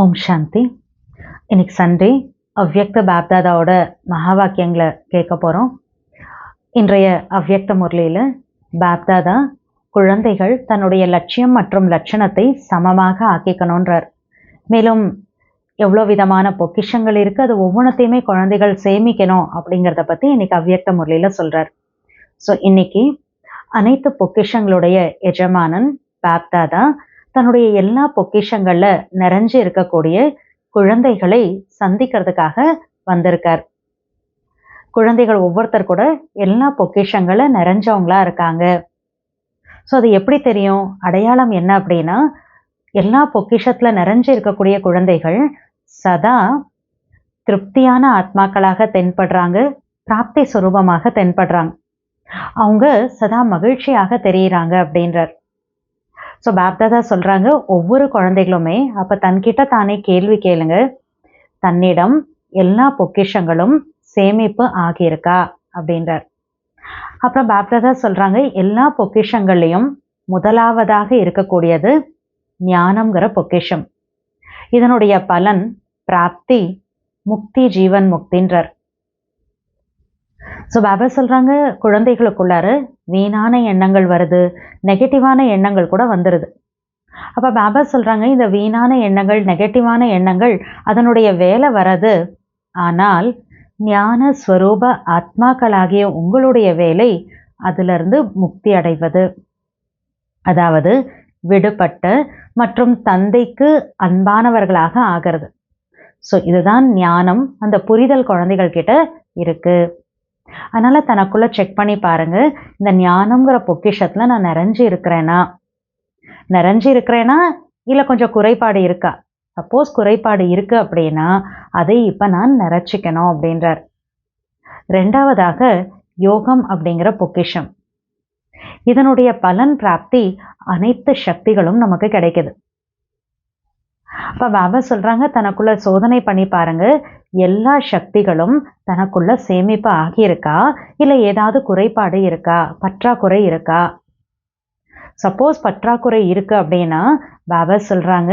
ஓம் சாந்தி. இன்னைக்கு சண்டே அவ்யக்த பாப்தாதாவோட மகா வாக்கியங்களை கேட்க போகிறோம். இன்றைய அவ்யக்த முரளியில் பாப்தாதா குழந்தைகள் தன்னுடைய லட்சியம் மற்றும் லட்சணத்தை சமமாக ஆக்கிக்கணுன்றார். மேலும் எவ்வளோ விதமான பொக்கிஷங்கள் இருக்குது, அது ஒவ்வொன்றத்தையுமே குழந்தைகள் சேமிக்கணும் அப்படிங்கிறத பற்றி இன்னைக்கு அவ்யக்த முரளியில் சொல்கிறார். ஸோ இன்னைக்கு அனைத்து பொக்கிஷங்களுடைய எஜமானன் பாப்தாதா தன்னுடைய எல்லா பொக்கிஷங்கள்ல நிறைஞ்சு இருக்கக்கூடிய குழந்தைகளை சந்திக்கிறதுக்காக வந்திருக்கார். குழந்தைகள் ஒவ்வொருத்தர் கூட எல்லா பொக்கிஷங்களை நிறைஞ்சவங்களா இருக்காங்க. ஸோ அது எப்படி தெரியும்? அடையாளம் என்ன அப்படின்னா, எல்லா பொக்கிஷத்துல நிறைஞ்சு இருக்கக்கூடிய குழந்தைகள் சதா திருப்தியான ஆத்மாக்களாக தென்படுறாங்க, பிராப்தி சுரூபமாக தென்படுறாங்க. அவங்க சதா மகிழ்ச்சியாக தெரியுறாங்க அப்படின்றார். ஸோ பாப்தாதா சொல்கிறாங்க, ஒவ்வொரு குழந்தைகளுமே அப்போ தன்கிட்ட தானே கேள்வி கேளுங்க, தன்னிடம் எல்லா பொக்கிஷங்களும் சேமிப்பு ஆகியிருக்கா அப்படின்றார். அப்புறம் பாப்தாதா சொல்கிறாங்க, எல்லா பொக்கிஷங்கள்லையும் முதலாவதாக இருக்கக்கூடியது ஞானம்ங்கிற பொக்கிஷம். இதனுடைய பலன் பிராப்தி, முக்தி, ஜீவன் முக்தின்றார். ஸோ பாபா சொல்கிறாங்க, குழந்தைகளுக்குள்ளார வீணான எண்ணங்கள் வருது, நெகட்டிவான எண்ணங்கள் கூட வந்துடுது. அப்போ பாபா சொல்கிறாங்க, இந்த வீணான எண்ணங்கள், நெகட்டிவான எண்ணங்கள் அதனுடைய வேலை வராது. ஆனால் ஞான ஸ்வரூப ஆத்மாக்களாகிய உங்களுடைய வேலை அதிலிருந்து முக்தி அடைவது, அதாவது விடுபட்ட மற்றும் தந்தைக்கு அன்பானவர்களாக ஆகிறது. ஸோ இதுதான் ஞானம். அந்த புரிதல் குழந்தைகள் கிட்ட இருக்கு. அதனால தனக்குள்ள செக் பண்ணி பாருங்க, இந்த ஞானம்ங்கிற பொக்கிஷத்துல நான் நிறைஞ்சு இருக்கிறேனா இல்லை கொஞ்சம் குறைபாடு இருக்கா? சப்போஸ் குறைபாடு இருக்கு அப்படின்னா அதை இப்போ நான் நிறைச்சிக்கணும் அப்படின்றார். ரெண்டாவதாக யோகம் அப்படிங்கிற பொக்கிஷம். இதனுடைய பலன் பிராப்தி, அனைத்து சக்திகளும் நமக்கு கிடைக்குது. அப்போ பாபா சொல்றாங்க, தனக்குள்ள சோதனை பண்ணி பாருங்க, எல்லா சக்திகளும் தனக்குள்ள சேமிப்பு ஆகியிருக்கா, இல்லை ஏதாவது குறைபாடு இருக்கா, பற்றாக்குறை இருக்கா? சப்போஸ் பற்றாக்குறை இருக்கு அப்படின்னா பாபா சொல்றாங்க,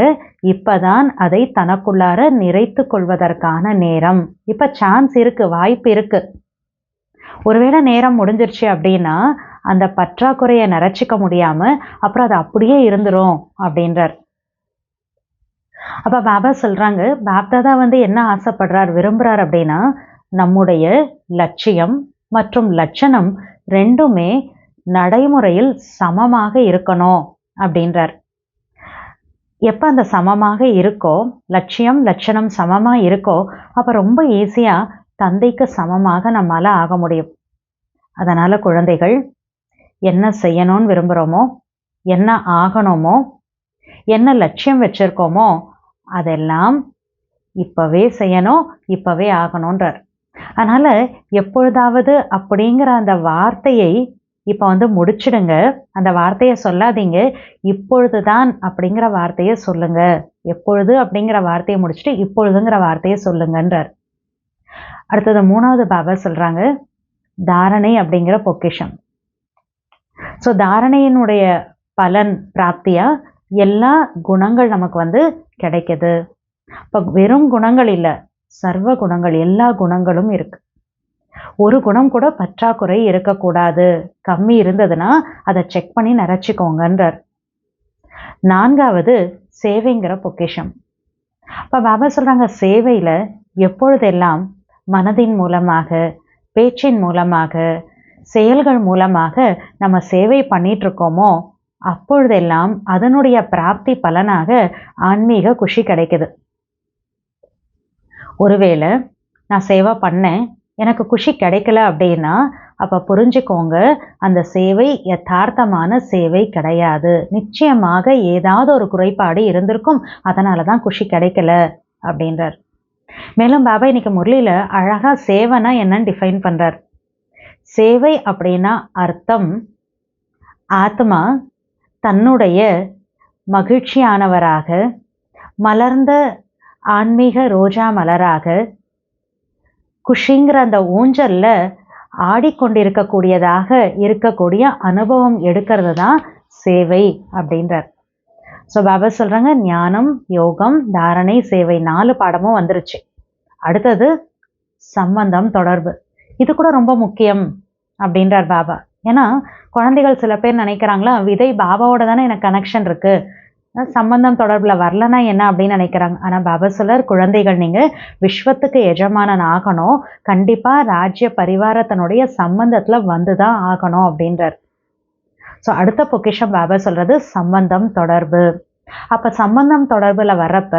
இப்பதான் அதை தனக்குள்ளார நிறைத்து கொள்வதற்கான நேரம். இப்ப சான்ஸ் இருக்கு, வாய்ப்பு இருக்கு. ஒருவேளை நேரம் முடிஞ்சிருச்சு அப்படின்னா அந்த பற்றாக்குறையை நிறைச்சிக்க முடியாம அப்புறம் அது அப்படியே இருந்துரும் அப்படின்றார். அப்ப பாபா சொல்றாங்க, பாப்தாதா என்ன ஆசைப்படுறார், விரும்புறார் அப்படின்னா, நம்முடைய லட்சியம் மற்றும் லட்சணம் ரெண்டுமே நடைமுறையில் சமமாக இருக்கணும் அப்படின்றார். எப்ப அந்த சமமாக இருக்கோ, லட்சியம் லட்சணம் சமமா இருக்கோ, அப்ப ரொம்ப ஈஸியா தந்தைக்கு சமமாக நம்மால ஆக முடியும். அதனால குழந்தைகள் என்ன செய்யணும்னு விரும்புகிறோமோ, என்ன ஆகணுமோ, என்ன லட்சியம் வச்சிருக்கோமோ அதெல்லாம் இப்பவே செய்யணும், இப்பவே ஆகணுன்றார். அதனால எப்பொழுதாவது அப்படிங்கிற அந்த வார்த்தையை இப்ப முடிச்சிடுங்க. அந்த வார்த்தையை சொல்லாதீங்க, இப்பொழுதுதான் அப்படிங்கிற வார்த்தையை சொல்லுங்க. எப்பொழுது அப்படிங்கிற வார்த்தையை முடிச்சுட்டு இப்பொழுதுங்கிற வார்த்தையை சொல்லுங்கன்றார். அடுத்தது மூணாவது பாபா சொல்றாங்க, தாரணை அப்படிங்கிற பொக்கிஷம். ஸோ தாரணையினுடைய பலன் பிராப்தியா எல்லா குணங்கள் நமக்கு கிடைக்குது. இப்போ வெறும் குணங்கள் இல்லை, சர்வ குணங்கள், எல்லா குணங்களும் இருக்கு. ஒரு குணம் கூட பற்றாக்குறை இருக்கக்கூடாது. கம்மி இருந்ததுன்னா அதை செக் பண்ணி நிறைச்சிக்கோங்கன்றார். நான்காவது சேவைங்கிற பொக்கிஷம். இப்போ பாபா சொல்றாங்க, சேவையில எப்பொழுதெல்லாம் மனதின் மூலமாக, பேச்சின் மூலமாக, செயல்கள் மூலமாக நம்ம சேவை பண்ணிட்டு இருக்கோமோ அப்பொழுதெல்லாம் அதனுடைய பிராப்தி பலனாக ஆன்மீக குஷி கிடைக்குது. ஒருவேளை நான் சேவை பண்ணேன், எனக்கு குஷி கிடைக்கல அப்படின்னா அப்ப புரிஞ்சுக்கோங்க, அந்த சேவை யதார்த்தமான சேவை கிடையாது. நிச்சயமாக ஏதாவது ஒரு குறைபாடு இருந்திருக்கும், அதனாலதான் குஷி கிடைக்கல அப்படின்றார். மேலும் பாபா இன்னைக்கு முரளியில அழகா சேவைனா என்னன்னு டிஃபைன் பண்றார். சேவை அப்படின்னா அர்த்தம், ஆத்மா தன்னுடைய மகிழ்ச்சியானவராக, மலர்ந்த ஆன்மீக ரோஜா மலராக, குஷிங்கிற அந்த ஊஞ்சல்ல ஆடிக்கொண்டிருக்கக்கூடியதாக இருக்கக்கூடிய அனுபவம் எடுக்கிறது தான் சேவை அப்படின்றார். ஸோ பாபா சொல்கிறாங்க ஞானம், யோகம், தாரணை, சேவை 4 பாடமும் வந்துருச்சு. அடுத்தது சம்பந்தம், தொடர்பு. இது கூட ரொம்ப முக்கியம் அப்படின்றார் பாபா. ஏன்னா குழந்தைகள் சில பேர் நினைக்கிறாங்களா, விதை பாபாவோட தானே எனக்கு கனெக்ஷன் இருக்குது, சம்பந்தம் தொடர்பில் வரலன்னா என்ன அப்படின்னு நினைக்கிறாங்க. ஆனால் பாபா சொல்லார், குழந்தைகள் நீங்கள் விஸ்வத்துக்கு எஜமானன் ஆகணும், கண்டிப்பாக ராஜ்ய பரிவாரத்தினுடைய சம்பந்தத்தில் வந்து தான் ஆகணும் அப்படின்றார். ஸோ அடுத்த பொக்கிஷம் பாபா சொல்கிறது சம்பந்தம் தொடர்பு. அப்போ சம்பந்தம் தொடர்பில் வர்றப்ப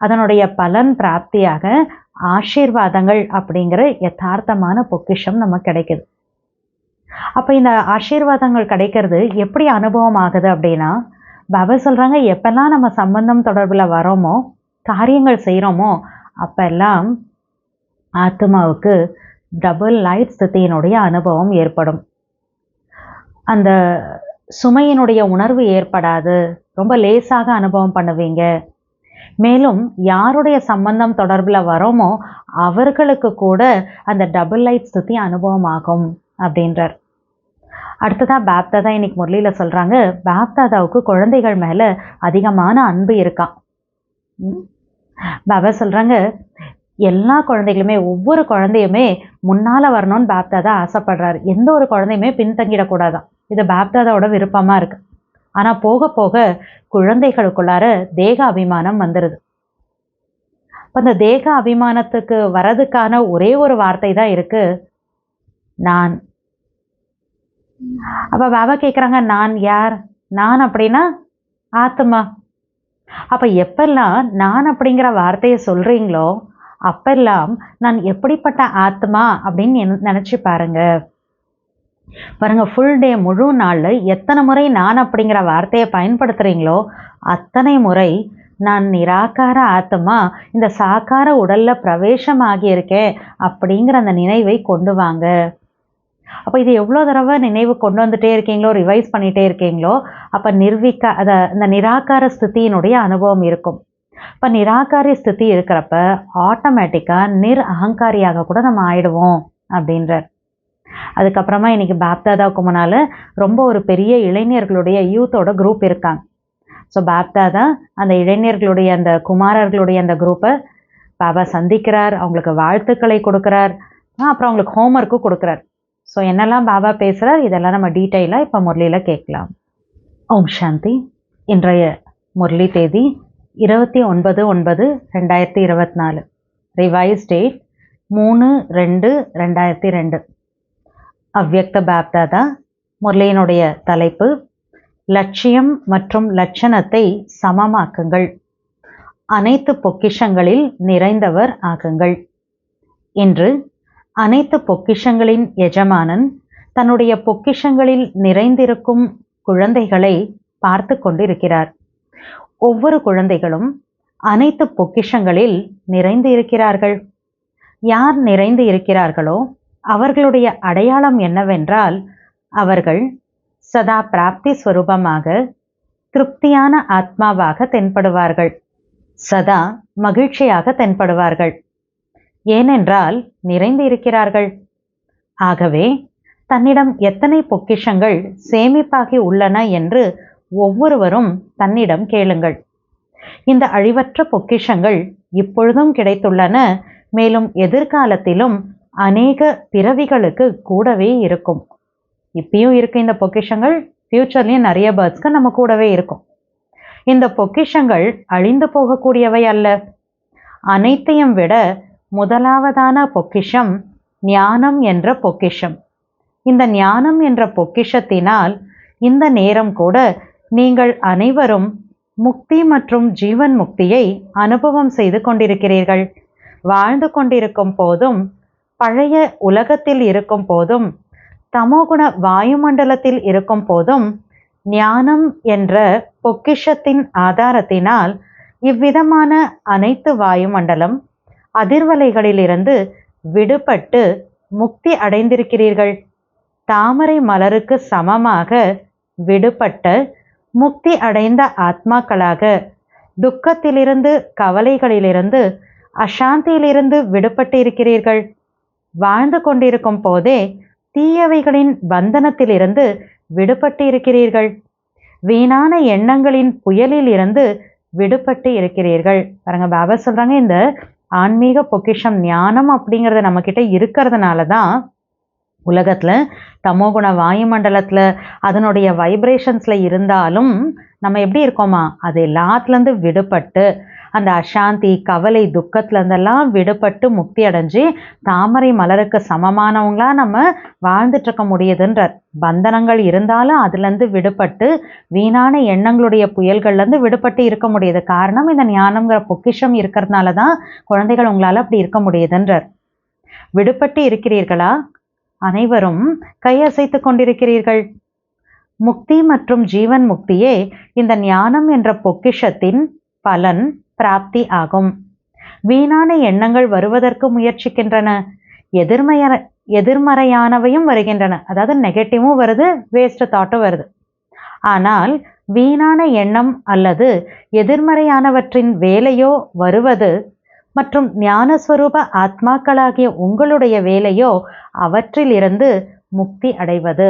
அதனுடைய பலன் பிராப்தியாக ஆசீர்வாதங்கள் அப்படிங்கிற யதார்த்தமான பொக்கிஷம் நமக்கு கிடைக்குது. அப்போ இந்த ஆசீர்வாதங்கள் கிடைக்கிறது எப்படி அனுபவம் ஆகுது அப்படின்னா, பாபா சொல்கிறாங்க எப்பெல்லாம் நம்ம சம்பந்தம் தொடர்பில் வரோமோ, காரியங்கள் செய்கிறோமோ, அப்பெல்லாம் ஆத்மாவுக்கு டபுள் லைட் ஸ்திதியினுடைய அனுபவம் ஏற்படும். அந்த சுமையினுடைய உணர்வு ஏற்படாது, ரொம்ப லேசாக அனுபவம் பண்ணுவீங்க. மேலும் யாருடைய சம்பந்தம் தொடர்பில் வரோமோ அவர்களுக்கு கூட அந்த டபுள் லைட் ஸ்திதி அனுபவம் ஆகும் அப்படின்றார். அடுத்ததாக பாப்தாதா இன்னைக்கு முரளியில் சொல்கிறாங்க, பாப்தாதாவுக்கு குழந்தைகள் மேலே அதிகமான அன்பு இருக்கான். பாபா சொல்கிறாங்க எல்லா குழந்தைகளுமே, ஒவ்வொரு குழந்தையுமே முன்னால் வரணும்னு பாப்தாதா ஆசைப்படுறாரு. எந்த ஒரு குழந்தையுமே பின்தங்கிடக்கூடாதான். இது பாப்தாதாவோட விருப்பமாக இருக்குது. ஆனால் போக போக குழந்தைகளுக்குள்ளார தேக அபிமானம் வந்துடுது. இப்போ அந்த தேக அபிமானத்துக்கு வரதுக்கான ஒரே ஒரு வார்த்தை தான் இருக்குது, நான். அப்போ பாபா கேட்குறாங்க, நான் யார்? நான் அப்படின்னா ஆத்மா. அப்போ எப்பெல்லாம் நான் அப்படிங்கிற வார்த்தையை சொல்கிறீங்களோ அப்பெல்லாம் நான் எப்படிப்பட்ட ஆத்மா அப்படின்னு நினச்சி பாருங்க. ஃபுல் டே, முழு நாள் எத்தனை முறை நான் அப்படிங்கிற வார்த்தையை பயன்படுத்துகிறீங்களோ அத்தனை முறை நான் நிராகார ஆத்மா இந்த சாக்கார உடலில் பிரவேசம் ஆகியிருக்கேன் அப்படிங்கிற அந்த நினைவை கொண்டு வாங்க. அப்போ இது எவ்வளோ தடவை நினைவு கொண்டு வந்துட்டே இருக்கீங்களோ, ரிவைஸ் பண்ணிகிட்டே இருக்கீங்களோ, அப்போ இந்த நிராகார ஸ்திதியினுடைய அனுபவம் இருக்கும். இப்போ நிராகாரிய ஸ்திதி இருக்கிறப்ப ஆட்டோமேட்டிக்காக அகங்காரியாக கூட நம்ம ஆயிடுவோம் அப்படின்றார். அதுக்கப்புறமா இன்னைக்கு பாப்தாதாவுக்கு முன்னால் ரொம்ப ஒரு பெரிய இளைஞர்களுடைய யூத்தோட குரூப் இருக்காங்க. ஸோ பாப்தாதா அந்த இளைஞர்களுடைய அந்த குமாரர்களுடைய அந்த குரூப்பை பாபா சந்திக்கிறார், அவங்களுக்கு வாழ்த்துக்களை கொடுக்குறார், அப்புறம் அவங்களுக்கு ஹோம்ஒர்க்கும் கொடுக்குறார். ஸோ என்னெல்லாம் பாபா பேசுகிறார் இதெல்லாம் நம்ம டீட்டெயிலாக இப்போ முரளியில் கேட்கலாம். ஓம் சாந்தி. இன்றைய முரளி தேதி 29/9/2024. Revise date 3/2/2002. அவ்யக்த பாப்தாதா. முரளியினுடைய தலைப்பு லட்சியம் மற்றும் லட்சணத்தை சமமாக்குங்கள், அனைத்து பொக்கிஷங்களில் நிறைந்தவர் ஆகுங்கள். இன்று அனைத்து பொக்கிஷங்களின் எஜமானன் தன்னுடைய பொக்கிஷங்களில் நிறைந்திருக்கும் குழந்தைகளை பார்த்து கொண்டிருக்கிறார். ஒவ்வொரு குழந்தைகளும் அனைத்து பொக்கிஷங்களில் நிறைந்து இருக்கிறார்கள். யார் நிறைந்து இருக்கிறார்களோ அவர்களுடைய அடையாளம் என்னவென்றால், அவர்கள் சதா பிராப்தி ஸ்வரூபமாக திருப்தியான ஆத்மாவாக தென்படுவார்கள், சதா மகிழ்ச்சியாக தென்படுவார்கள். ஏனென்றால் நிறைந்து இருக்கிறார்கள். ஆகவே தன்னிடம் எத்தனை பொக்கிஷங்கள் சேமிப்பாகி உள்ளன என்று ஒவ்வொருவரும் தன்னிடம் கேளுங்கள். இந்த அழிவற்ற பொக்கிஷங்கள் இப்பொழுதும் கிடைத்துள்ளன, மேலும் எதிர்காலத்திலும் அநேக பிறவிகளுக்கு கூடவே இருக்கும். இப்பயும் இருக்கு இந்த பொக்கிஷங்கள், ஃபியூச்சர்லேயும் நிறைய பேர்ட்ஸ்க்கு நம்ம கூடவே இருக்கும். இந்த பொக்கிஷங்கள் அழிந்து போகக்கூடியவை அல்ல. அனைத்தையும் விட முதலாவதான பொக்கிஷம் ஞானம் என்ற பொக்கிஷம். இந்த ஞானம் என்ற பொக்கிஷத்தினால் இந்த நேரம் கூட நீங்கள் அனைவரும் முக்தி மற்றும் ஜீவன் முக்தியை அனுபவம் செய்து கொண்டிருக்கிறீர்கள். வாழ்ந்து கொண்டிருக்கும் போதும், பழைய உலகத்தில் இருக்கும் போதும், தமோகுண வாயுமண்டலத்தில் இருக்கும் போதும் ஞானம் என்ற பொக்கிஷத்தின் ஆதாரத்தினால் இவ்விதமான அனைத்து வாயுமண்டலம் அதிர்வலைகளிலிருந்து விடுபட்டு முக்தி அடைந்திருக்கிறீர்கள். தாமரை மலருக்கு சமமாக விடுபட்ட முக்தி அடைந்த ஆத்மாக்களாக துக்கத்திலிருந்து, கவலைகளிலிருந்து, அசாந்தியிலிருந்து விடுபட்டு இருக்கிறீர்கள். வாழ்ந்து கொண்டிருக்கும் போதே தீயவைகளின் பந்தனத்திலிருந்து விடுபட்டு இருக்கிறீர்கள். வீணான எண்ணங்களின் புயலில் இருந்து விடுபட்டு இருக்கிறீர்கள். பாருங்க, பாபா சொல்றாங்க, இந்த ஆன்மீக பொக்கிஷம் ஞானம் அப்படிங்கிறது நம்ம கிட்ட இருக்கிறதுனால தான் உலகத்துல தமோகுண வாயுமண்டலத்துல அதனுடைய வைப்ரேஷன்ஸ்ல இருந்தாலும் நம்ம எப்படி இருக்கோமா, அது எல்லாத்துலேருந்து விடுபட்டு அந்த அசாந்தி, கவலை, துக்கத்துல இருந்தெல்லாம் விடுபட்டு முக்தி அடைஞ்சு தாமரை மலருக்கு சமமானவங்களா நம்ம வாழ்ந்துட்டு இருக்க முடியுதுன்றார். பந்தனங்கள் இருந்தாலும் அதுலேருந்து விடுபட்டு வீணான எண்ணங்களுடைய புயல்கள்லேருந்து விடுபட்டு இருக்க முடியுது. காரணம், இந்த ஞானம்ங்கிற பொக்கிஷம் இருக்கிறதுனால தான் குழந்தைகள் உங்களால் அப்படி இருக்க முடியுதுன்றார். விடுபட்டு இருக்கிறீர்களா? அனைவரும் கையசைத்து கொண்டிருக்கிறீர்கள். முக்தி மற்றும் ஜீவன் முக்தியே இந்த ஞானம் என்ற பொக்கிஷத்தின் பலன் பிராப்தி ஆகும். வீணான எண்ணங்கள் வருவதற்கு முயற்சிக்கின்றன. எதிர்மறையானவையும் வருகின்றன. அதாவது நெகட்டிவும் வருது, வேஸ்ட் தாட்டும் வருது. ஆனால் வீணான எண்ணம் அல்லது எதிர்மறையானவற்றின் வேலையோ வருவது மற்றும் ஞானஸ்வரூப ஆத்மாக்களாகிய உங்களுடைய வேலையோ அவற்றிலிருந்து முக்தி அடைவது.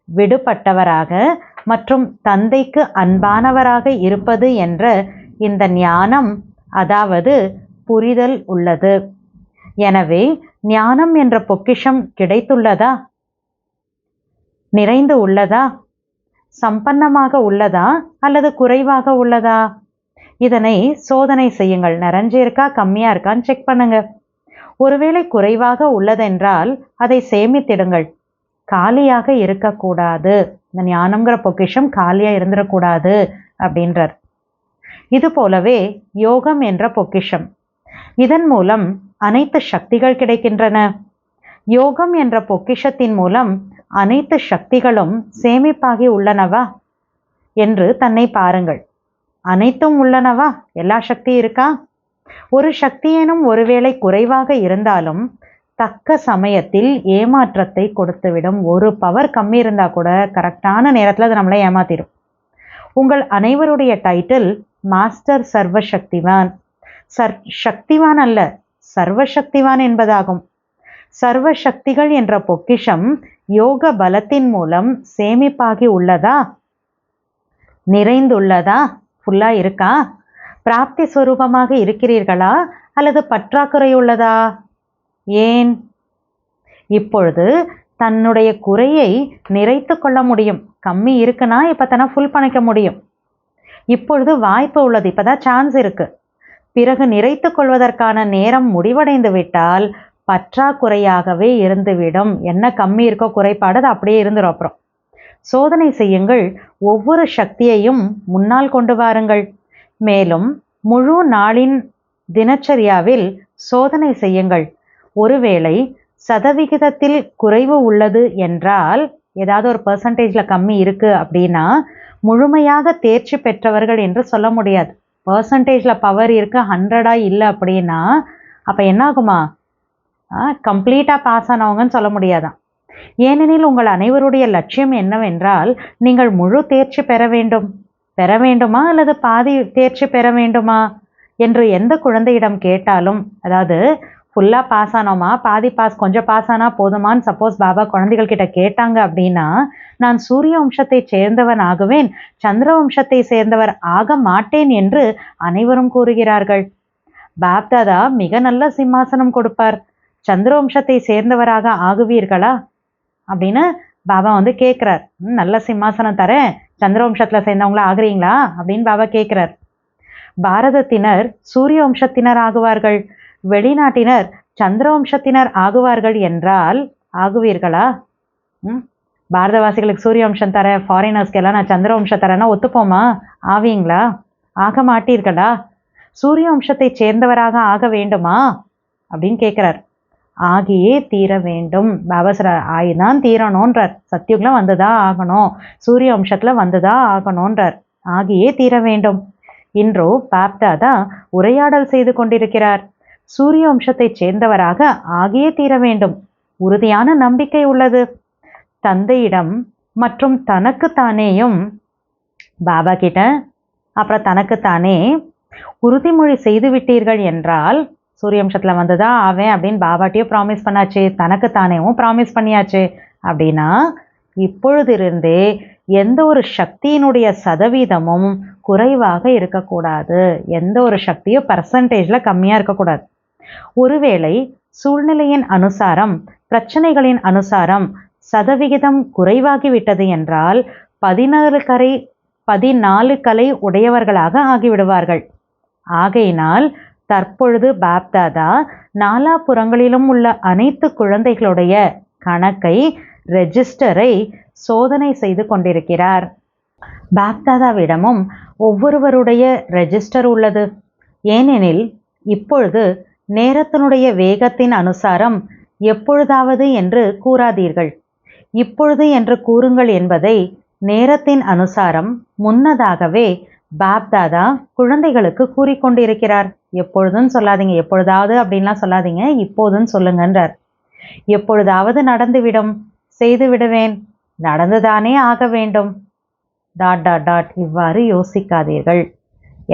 விடுபட்டவராக மற்றும் தந்தைக்கு அன்பானவராக இருப்பது என்ற இந்த ஞானம், அதாவது புரிதல் உள்ளது. எனவே ஞானம் என்ற பொக்கிஷம் கிடைத்துள்ளதா? நிறைந்து உள்ளதா? சம்பன்னமாக உள்ளதா அல்லது குறைவாக உள்ளதா? இதனை சோதனை செய்யுங்கள். நிறைஞ்சிருக்கா கம்மியா இருக்கான்னு செக் பண்ணுங்க. ஒருவேளை குறைவாக உள்ளதென்றால் அதை சேமித்திடுங்கள். காலியாக இருக்கக்கூடாது. இந்த ஞானம்ங்கிற பொக்கிஷம் காலியா இருந்துடக்கூடாது அப்படின்றார். இது போலவே யோகம் என்ற பொக்கிஷம், இதன் மூலம் அனைத்து சக்திகள் கிடைக்கின்றன. யோகம் என்ற பொக்கிஷத்தின் மூலம் அனைத்து சக்திகளும் சேமிப்பாகி உள்ளனவா என்று தன்னை பாருங்கள். அனைத்தும் உள்ளனவா? எல்லா சக்தியும் இருக்கா? ஒரு சக்தியேனும் ஒருவேளை குறைவாக இருந்தாலும் தக்க சமயத்தில் ஏமாற்றத்தை கொடுத்துவிடும். ஒரு பவர் கம்மி இருந்தா கூட கரெக்டான நேரத்தில் அது நம்மளை ஏமாத்திடும். உங்கள் அனைவருடைய டைட்டில் மாஸ்டர் சர்வசக்திவான். சக்திவான் அல்ல, சர்வசக்திவான் என்பதாகும். சர்வசக்திகள் என்ற பொக்கிஷம் யோக பலத்தின் மூலம் சேமிப்பாகி உள்ளதா? நிறைந்துள்ளதா? ஃபுல்லா இருக்கா? பிராப்தி ஸ்வரூபமாக இருக்கிறீர்களா அல்லது பற்றாக்குறை உள்ளதா? ஏன்? இப்பொழுது தன்னுடைய குறையை நிறைத்து கொள்ள முடியும். கம்மி இருக்குன்னா இப்போ தானே ஃபுல் பண்ணிக்க முடியும். இப்பொழுது வாய்ப்பு உள்ளது, இப்போதான் சான்ஸ் இருக்கு. பிறகு நிறைத்து கொள்வதற்கான நேரம் முடிவடைந்து விட்டால் பற்றாக்குறையாகவே இருந்துவிடும். என்ன கம்மி இருக்கோ குறைபாடு அது அப்படியே இருந்துடும். அப்புறம் சோதனை செய்யுங்கள். ஒவ்வொரு சக்தியையும் முன்னால் கொண்டு வாருங்கள். மேலும் முழு நாளின் தினச்சரியாவில் சோதனை செய்யுங்கள். ஒருவேளை சதவிகிதத்தில் குறைவு உள்ளது என்றால், ஏதாவது ஒரு பர்சன்டேஜில் கம்மி இருக்கு அப்படின்னா முழுமையாக தேர்ச்சி பெற்றவர்கள் என்று சொல்ல முடியாது. பர்சன்டேஜில் பவர் இருக்கு, 100 இல்லை அப்படின்னா அப்போ என்ன ஆகுமா? கம்ப்ளீட்டாக பாஸ் ஆனவங்கன்னு சொல்ல முடியாதான். ஏனெனில் உங்கள் அனைவருடைய லட்சியம் என்னவென்றால் நீங்கள் முழு தேர்ச்சி பெற வேண்டுமா அல்லது பாதி தேர்ச்சி பெற வேண்டுமா என்று எந்த குழந்தையிடம் கேட்டாலும், அதாவது ஃபுல்லாக பாஸ் ஆனோமா, பாதி பாஸ், கொஞ்சம் பாஸ் ஆனால் போதுமான்னு சப்போஸ் பாபா குழந்தைகள் கிட்ட கேட்டாங்க அப்படின்னா, நான் சூரிய வம்சத்தை சேர்ந்தவன் ஆகுவேன், சந்திர வம்சத்தை சேர்ந்தவர் ஆக மாட்டேன் என்று அனைவரும் கூறுகிறார்கள். பாப்தாதா மிக நல்ல சிம்மாசனம் கொடுப்பார். சந்திர வம்சத்தை சேர்ந்தவராக ஆகுவீர்களா அப்படின்னு பாபா கேட்குறார். நல்ல சிம்மாசனம் தரேன், சந்திர வம்சத்தில் சேர்ந்தவங்களா ஆகுறீங்களா அப்படின்னு பாபா கேட்குறார். பாரதத்தினர் சூரிய வம்சத்தினர் ஆகுவார்கள், வெளிநாட்டினர் சந்திர வம்சத்தினர் ஆகுவார்கள் என்றால் ஆகுவீர்களா? பாரதவாசிகளுக்கு சூரிய வம்சம் தர, ஃபாரினர்ஸ்க்கு எல்லாம் நான் சந்திர வம்சம் தரேன்னா ஒத்துப்போமா? ஆவீங்களா? ஆக மாட்டீர்களா? சூரிய வம்சத்தை சேர்ந்தவராக ஆக வேண்டுமா அப்படின்னு கேட்குறார். ஆகியே தீர வேண்டும். பாபா சார் ஆகிதான் தீரணுன்றார். சத்தியுகலாம் வந்துதான் ஆகணும், சூரிய வம்சத்தில் வந்துதான் ஆகணுன்றார். ஆகியே தீர வேண்டும். இன்றோ பாப்தாதா உரையாடல் செய்து கொண்டிருக்கிறார். சூரிய வம்சத்தை சேர்ந்தவராக ஆகியே தீர வேண்டும். உறுதியான நம்பிக்கை உள்ளது. தந்தையிடம் மற்றும் தனக்குத்தானேயும் பாபா கிட்ட அப்புறம் தனக்குத்தானே உறுதிமொழி செய்து விட்டீர்கள் என்றால், சூரிய வம்சத்தில் வந்துதான் ஆவேன் அப்படின்னு பாபாட்டியும் ப்ராமிஸ் பண்ணாச்சு, தனக்குத்தானேவும் ப்ராமிஸ் பண்ணியாச்சு அப்படின்னா, இப்பொழுதிருந்தே எந்த ஒரு சக்தியினுடைய சதவீதமும் குறைவாக இருக்கக்கூடாது. எந்த ஒரு சக்தியும் பர்சன்டேஜில் கம்மியாக இருக்கக்கூடாது. ஒருவேளை சூழ்நிலையின் அனுசாரம், பிரச்சனைகளின் அனுசாரம் சதவிகிதம் குறைவாகிவிட்டது என்றால் 14 கலை உடையவர்களாக ஆகிவிடுவார்கள். ஆகையினால் தற்பொழுது பாப்தாதா நாலாபுறங்களிலும் உள்ள அனைத்து குழந்தைகளுடைய கணக்கை, ரெஜிஸ்டரை சோதனை செய்து கொண்டிருக்கிறார். பாப்தாதாவிடமும் ஒவ்வொருவருடைய ரெஜிஸ்டர் உள்ளது. ஏனெனில் இப்பொழுது நேரத்தினுடைய வேகத்தின் அனுசாரம் எப்பொழுதாவது என்று கூறாதீர்கள். இப்பொழுது என்று கூறுங்கள் என்பதை நேரத்தின் அனுசாரம் முன்னதாகவே பாப்தாதா குழந்தைகளுக்கு கூறிக்கொண்டிருக்கிறார். எப்பொழுதுன்னு சொல்லாதீங்க, எப்பொழுதாவது அப்படின்லாம் சொல்லாதீங்க, இப்போதுன்னு சொல்லுங்கன்றார். எப்பொழுதாவது நடந்துவிடும், செய்து விடுவேன், நடந்துதானே ஆக வேண்டும். ... இவ்வாறு யோசிக்காதீர்கள்.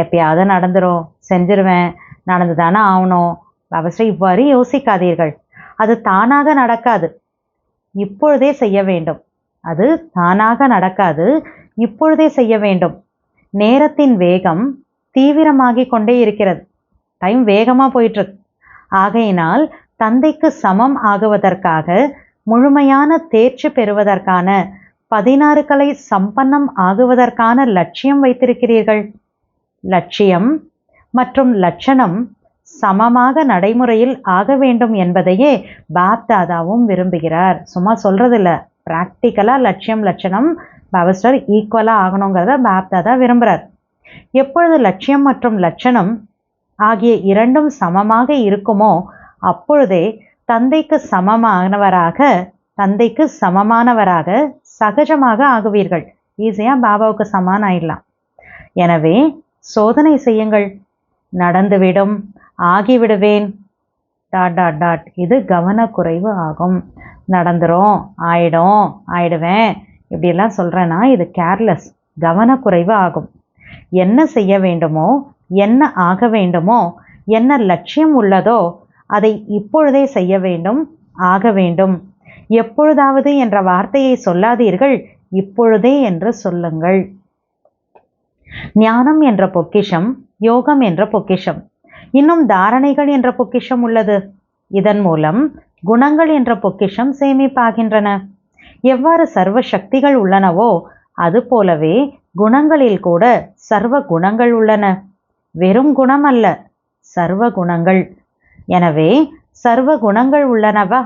எப்பயாவது நடந்துரும், செஞ்சிருவேன், நடந்துதானே ஆகணும், அவசியம் இவ்வாறு யோசிக்காதீர்கள். அது தானாக நடக்காது, இப்பொழுதே செய்ய வேண்டும். அது தானாக நடக்காது, இப்பொழுதே செய்ய வேண்டும். நேரத்தின் வேகம் தீவிரமாகிக் கொண்டே இருக்கிறது. டைம் வேகமாக போயிட்டுருக்கு. ஆகையினால் தந்தைக்கு சமம் ஆகுவதற்காக, முழுமையான தேர்ச்சி பெறுவதற்கான, 16 கலை சம்பன்னம் ஆகுவதற்கான லட்சியம் வைத்திருக்கிறீர்கள். லட்சியம் மற்றும் லட்சணம் சமமாக நடைமுறையில் ஆக வேண்டும் என்பதையே பாப்தாதாவும் விரும்புகிறார். சும்மா சொல்றதில்ல, ப்ராக்டிக்கலாக லட்சியம் லட்சணம் பாபஸ்டர் ஈக்குவலாக ஆகணுங்கிறத பாப்தாதா விரும்புகிறார். எப்பொழுது லட்சியம் மற்றும் லட்சணம் ஆகிய இரண்டும் சமமாக இருக்குமோ அப்பொழுதே தந்தைக்கு சமமானவராக சகஜமாக ஆகுவீர்கள். ஈஸியாக பாபாவுக்கு சமான் ஆயிடலாம். எனவே சோதனை செய்யுங்கள். நடந்துவிடும், ஆகிவிடுவேன் ... இது கவனக்குறைவு ஆகும். நடந்துரும், ஆயிடுவேன் இப்படியெல்லாம் சொல்கிறேன்னா இது கேர்லெஸ், கவனக்குறைவு ஆகும். என்ன செய்ய வேண்டுமோ, என்ன ஆக வேண்டுமோ, என்ன லட்சியம் உள்ளதோ அதை இப்பொழுதே செய்ய வேண்டும், ஆக வேண்டும். எப்பொழுதாவது என்ற வார்த்தையை சொல்லாதீர்கள், இப்பொழுதே என்று சொல்லுங்கள். ஞானம் என்ற பொக்கிஷம், யோகம் என்ற பொக்கிஷம், இன்னும் தாரணைகள் என்ற பொக்கிஷம் உள்ளது. இதன் மூலம் குணங்கள் என்ற பொக்கிஷம் சேமிப்பாகின்றன. எவ்வாறு சர்வ சக்திகள் உள்ளனவோ அதுபோலவே குணங்களில் கூட சர்வ குணங்கள் உள்ளன. வெறும் குணம் அல்ல, சர்வ குணங்கள். எனவே சர்வ குணங்கள் உள்ளனவா?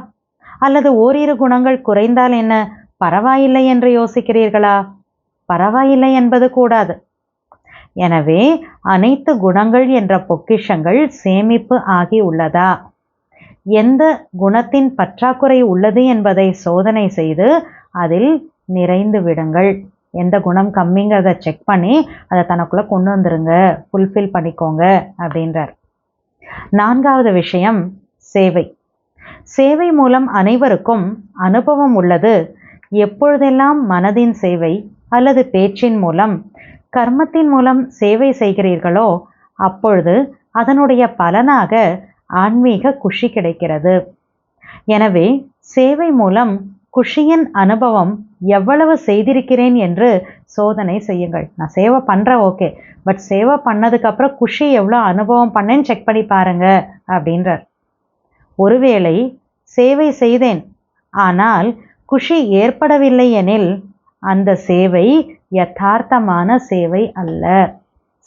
அல்லது ஓரிரு குணங்கள் குறைந்தால் என்ன, பரவாயில்லை என்று யோசிக்கிறீர்களா? பரவாயில்லை என்பது கூடாது. எனவே அனைத்து குணங்கள் என்ற பொக்கிஷங்கள் சேமிப்பு ஆகி உள்ளதா? எந்த குணத்தின் பற்றாக்குறை உள்ளது என்பதை சோதனை செய்து அதில் நிறைந்து விடுங்கள். எந்த குணம் கம்மிங்கிறத செக் பண்ணி அதை தனக்குள்ளே கொண்டு வந்துருங்க, ஃபுல்ஃபில் பண்ணிக்கோங்க அப்படின்றார். 4வது விஷயம் சேவை. சேவை மூலம் அனைவருக்கும் அனுபவம் உள்ளது. எப்பொழுதெல்லாம் மனதின் சேவை அல்லது பேச்சின் மூலம், கர்மத்தின் மூலம் சேவை செய்கிறீர்களோ அப்பொழுது அதனுடைய பலனாக ஆன்மீக குஷி கிடைக்கிறது. எனவே சேவை மூலம் குஷியின் அனுபவம் எவ்வளவு செய்திருக்கிறேன் என்று சோதனை செய்யுங்கள். நான் சேவை பண்ணுறேன், ஓகே, பட் சேவை பண்ணதுக்கப்புறம் குஷி எவ்வளோ அனுபவம் பண்ணேன்னு செக் பண்ணி பாருங்க அப்படின்றார். ஒருவேளை சேவை செய்தேன் ஆனால் குஷி ஏற்படவில்லை எனில் அந்த சேவை யதார்த்தமான சேவை அல்ல.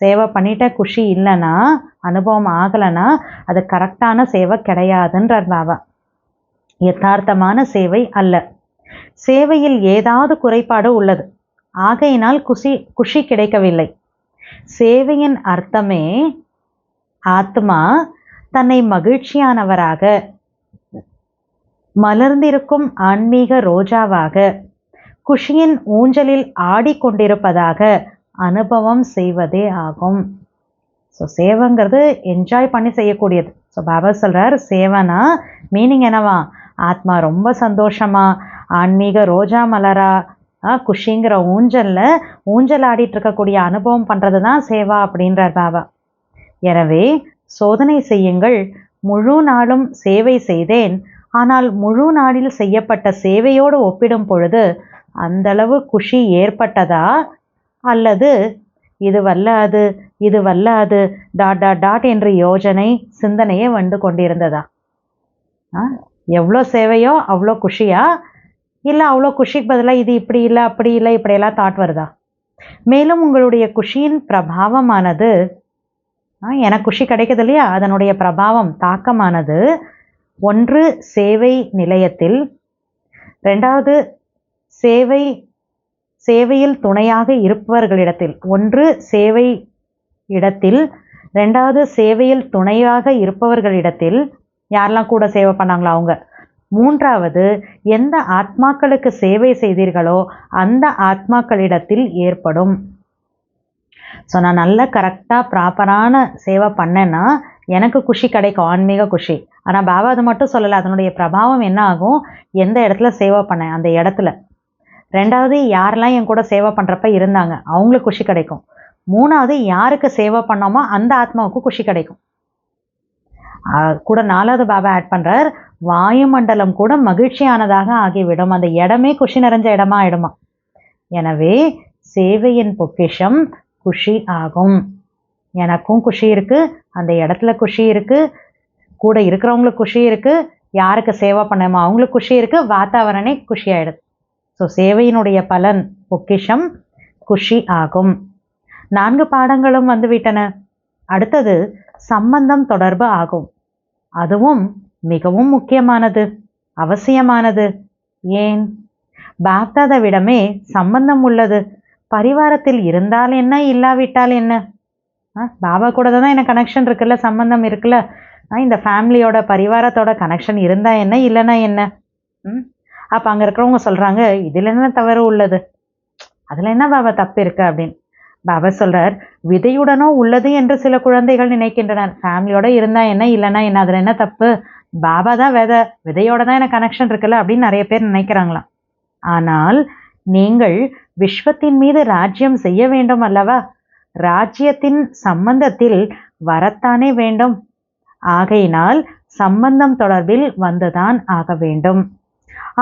சேவை பண்ணிட்ட குஷி இல்லைன்னா, அனுபவம் ஆகலைன்னா அது கரெக்டான சேவை கிடையாதுன்றார் பாபா. யதார்த்தமான சேவை அல்ல. சேவையில் ஏதாவது குறைபாடு உள்ளது, ஆகையினால் குஷி கிடைக்கவில்லை. சேவையின் அர்த்தமே ஆத்மா தன்னை மகிழ்ச்சியானவராக, மலர்ந்திருக்கும் ஆன்மீக ரோஜாவாக, குஷியின் ஊஞ்சலில் ஆடிக்கொண்டிருப்பதாக அனுபவம் செய்வதே ஆகும். ஸோ சேவைங்கிறது என்ஜாய் பண்ணி செய்யக்கூடியது. ஸோ பாபா சொல்கிறார், சேவைனா மீனிங் என்னவா? ஆத்மா ரொம்ப சந்தோஷமா, ஆன்மீக ரோஜா மலரா, குஷிங்கிற ஊஞ்சல் ஆடிட்டு இருக்கக்கூடிய அனுபவம் பண்ணுறது தான் சேவா அப்படின்றார் பாபா. எனவே சோதனை செய்யுங்கள். முழு நாளும் சேவை செய்தேன், ஆனால் முழு நாளில் செய்யப்பட்ட சேவையோடு ஒப்பிடும் பொழுது அந்தளவு குஷி ஏற்பட்டதா, அல்லது இது வல்லாது இது வல்லாது டாட் டாட் டாட் என்று யோஜனை சிந்தனையே வந்து கொண்டிருந்ததா? எவ்வளோ சேவையோ அவ்வளோ குஷியா, இல்லை அவ்வளோ குஷிக்கு பதிலாக இது இப்படி இல்லை அப்படி இல்லை இப்படியெல்லாம் தாட் வருதா? மேலும் உங்களுடைய குஷியின் பிரபாவமானது, எனக்கு குஷி கிடைக்குது இல்லையா, அதனுடைய பிரபாவம் தாக்கமானது ஒன்று சேவை நிலையத்தில், ரெண்டாவது சேவையில் துணையாக இருப்பவர்களிடத்தில், ஒன்று சேவை இடத்தில், ரெண்டாவது சேவையில் துணையாக இருப்பவர்களிடத்தில், யாரெல்லாம் கூட சேவை பண்ணாங்களோ அவங்க, மூன்றாவது எந்த ஆத்மாக்களுக்கு சேவை செய்தீர்களோ அந்த ஆத்மாக்களிடத்தில் ஏற்படும். ஸோ நான் நல்ல கரெக்டாக ப்ராப்பரான சேவை பண்ணேன்னா எனக்கு குஷி கிடைக்கும், ஆன்மீக குஷி. ஆனால் பாபா அது மட்டும் சொல்லலை, அதனுடைய பிரபாவம் என்ன ஆகும், எந்த இடத்துல சேவை பண்ணேன் அந்த இடத்துல. ரெண்டாவது யாரெல்லாம் என் கூட சேவை பண்ணுறப்ப இருந்தாங்க அவங்களுக்கு குஷி கிடைக்கும். மூணாவது யாருக்கு சேவை பண்ணோமோ அந்த ஆத்மாவுக்கு குஷி கிடைக்கும். கூட நாலாவது பாபா ஆட் பண்ணுறார், வாயுமண்டலம் கூட மகிழ்ச்சியானதாக ஆகிவிடும், அந்த இடமே குஷி நிறைஞ்ச இடமா ஆயிடுமா. எனவே சேவையின் பொக்கிஷம் குஷி ஆகும். எனக்கும் குஷி இருக்கு, அந்த இடத்துல குஷி இருக்கு, கூட இருக்கிறவங்களுக்கு குஷி இருக்கு, யாருக்கு சேவை பண்ணமோ அவங்களுக்கு குஷி இருக்கு, வாத்தாவரணே குஷி ஆயிடுது. ஸோ சேவையினுடைய பலன் பொக்கிஷம் குஷி ஆகும். 4 பாடங்களும் வந்து விட்டன. அடுத்தது சம்பந்தம் தொடர்பு ஆகும். அதுவும் மிகவும் முக்கியமானது, அவசியமானது. ஏன்? பாப்தாதாவிடமே சம்பந்தம் உள்ளது. பரிவாரத்தில் இருந்தால் என்ன, இல்லாவிட்டால் என்ன? பாபா கூட தான் எனக்கு கனெக்ஷன் இருக்குல்ல, சம்பந்தம் இருக்குல்ல. இந்த ஃபேமிலியோட பரிவாரத்தோட கனெக்ஷன் இருந்தால் என்ன, இல்லைன்னா என்ன? அப்போ அங்கே இருக்கிறவங்க சொல்கிறாங்க, இதில் என்ன தவறு உள்ளது, அதில் என்ன பாபா தப்பு இருக்கு அப்படின்னு. பாபா சொல்கிறார், விதையுடனோ உள்ளது என்று சில குழந்தைகள் நினைக்கின்றனர். ஃபேமிலியோட இருந்தால் என்ன, இல்லைன்னா என்ன, அதில் என்ன தப்பு, பாபா தான் விதையோட தான் எனக்கு கனெக்ஷன் இருக்குல்ல அப்படின்னு நிறைய பேர் நினைக்கிறாங்களாம். ஆனால் நீங்கள் விஸ்வத்தின் மீது ராஜ்யம் செய்ய வேண்டும் அல்லவா, ராஜ்யத்தின் சம்பந்தத்தில் வரத்தானே வேண்டும். ஆகையினால் சம்பந்தம் தொடர்பில் வந்துதான் ஆக வேண்டும்.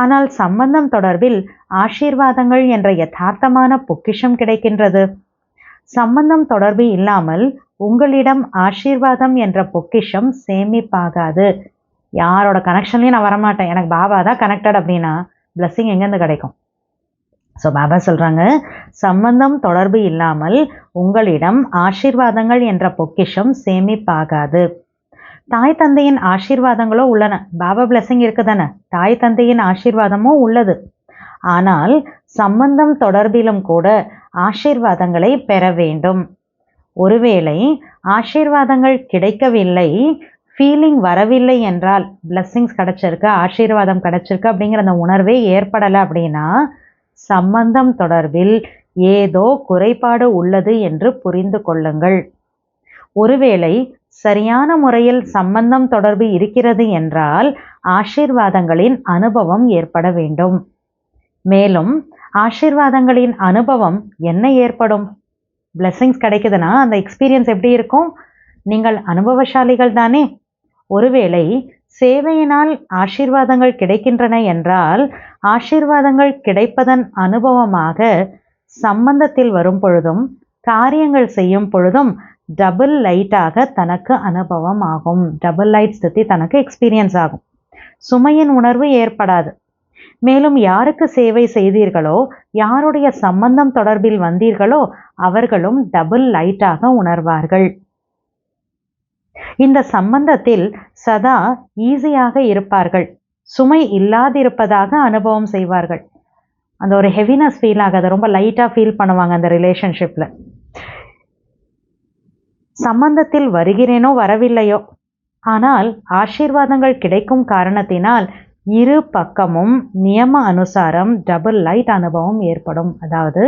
ஆனால் சம்பந்தம் தொடர்பில் ஆசீர்வாதங்கள் என்ற யதார்த்தமான பொக்கிஷம் கிடைக்கின்றது. சம்பந்தம் தொடர்பு இல்லாமல் உங்களிடம் ஆசீர்வாதம் என்ற பொக்கிஷம் சேமிப்பாகாது. யாரோட கனெக்ஷன்லையும் நான் வரமாட்டேன், எனக்கு பாபா தான் கனெக்டட் அப்படின்னா பிளஸ்ஸிங் எங்கேருந்து கிடைக்கும்? ஸோ பாபா சொல்கிறாங்க, சம்பந்தம் தொடர்பு இல்லாமல் உங்களிடம் ஆசீர்வாதங்கள் என்ற பொக்கிஷம் சேமிப்பாகாது. தாய் தந்தையின் ஆசீர்வாதங்களோ உள்ளன, பாபா பிளஸ்ஸிங் இருக்குதானே, தாய் தந்தையின் ஆசீர்வாதமும் உள்ளது. ஆனால் சம்பந்தம் தொடர்பிலும் கூட ஆசீர்வாதங்களை பெற வேண்டும். ஒருவேளை ஆசீர்வாதங்கள் கிடைக்கவில்லை, ஃபீலிங் வரவில்லை என்றால், பிளஸ்ஸிங்ஸ் கிடைச்சிருக்கு, ஆசீர்வாதம் கிடைச்சிருக்கு அப்படிங்கிற அந்த உணர்வே ஏற்படலை அப்படின்னா சம்பந்தம் தொடர்பில் ஏதோ குறைபாடு உள்ளது என்று புரிந்து கொள்ளுங்கள். ஒருவேளை சரியான முறையில் சம்பந்தம் தொடர்பு இருக்கிறது என்றால் ஆசீர்வாதங்களின் அனுபவம் ஏற்பட வேண்டும். மேலும் ஆசீர்வாதங்களின் அனுபவம் என்ன ஏற்படும்? பிளெஸிங்ஸ் கிடைக்குதுன்னா அந்த எக்ஸ்பீரியன்ஸ் எப்படி இருக்கும்? நீங்கள் அனுபவசாலிகள் தானே. ஒருவேளை சேவையினால் ஆசீர்வாதங்கள் கிடைக்கின்றன என்றால் ஆசீர்வாதங்கள் கிடைப்பதன் அனுபவமாக சம்பந்தத்தில் வரும் பொழுதும் காரியங்கள் செய்யும் பொழுதும் டபுள் லைட்டாக தனக்கு அனுபவம் ஆகும். டபுள் லைட் ஸ்திதி தனக்கு எக்ஸ்பீரியன்ஸ் ஆகும். சுமையின் உணர்வு ஏற்படாது. மேலும் யாருக்கு சேவை செய்தீர்களோ, யாருடைய சம்பந்தம் தொடர்பில் வந்தீர்களோ அவர்களும் டபுள் லைட்டாக உணர்வார்கள். இந்த சம்பந்தத்தில் சதா ஈஸியாக இருப்பார்கள். சுமை இல்லாதிருப்பதாக அனுபவம் செய்வார்கள். அந்த ஒரு ஹெவினஸ் ஃபீல் ஆகாது, ரொம்ப லைட்டாக ஃபீல் பண்ணுவாங்க அந்த ரிலேஷன்ஷிப்பில். சம்பந்தத்தில் வருகிறேனோ வரவில்லையோ, ஆனால் ஆசீர்வாதங்கள் கிடைக்கும் காரணத்தினால் இரு பக்கமும் நியம அனுசாரம் டபுள் லைட் அனுபவம் ஏற்படும். அதாவது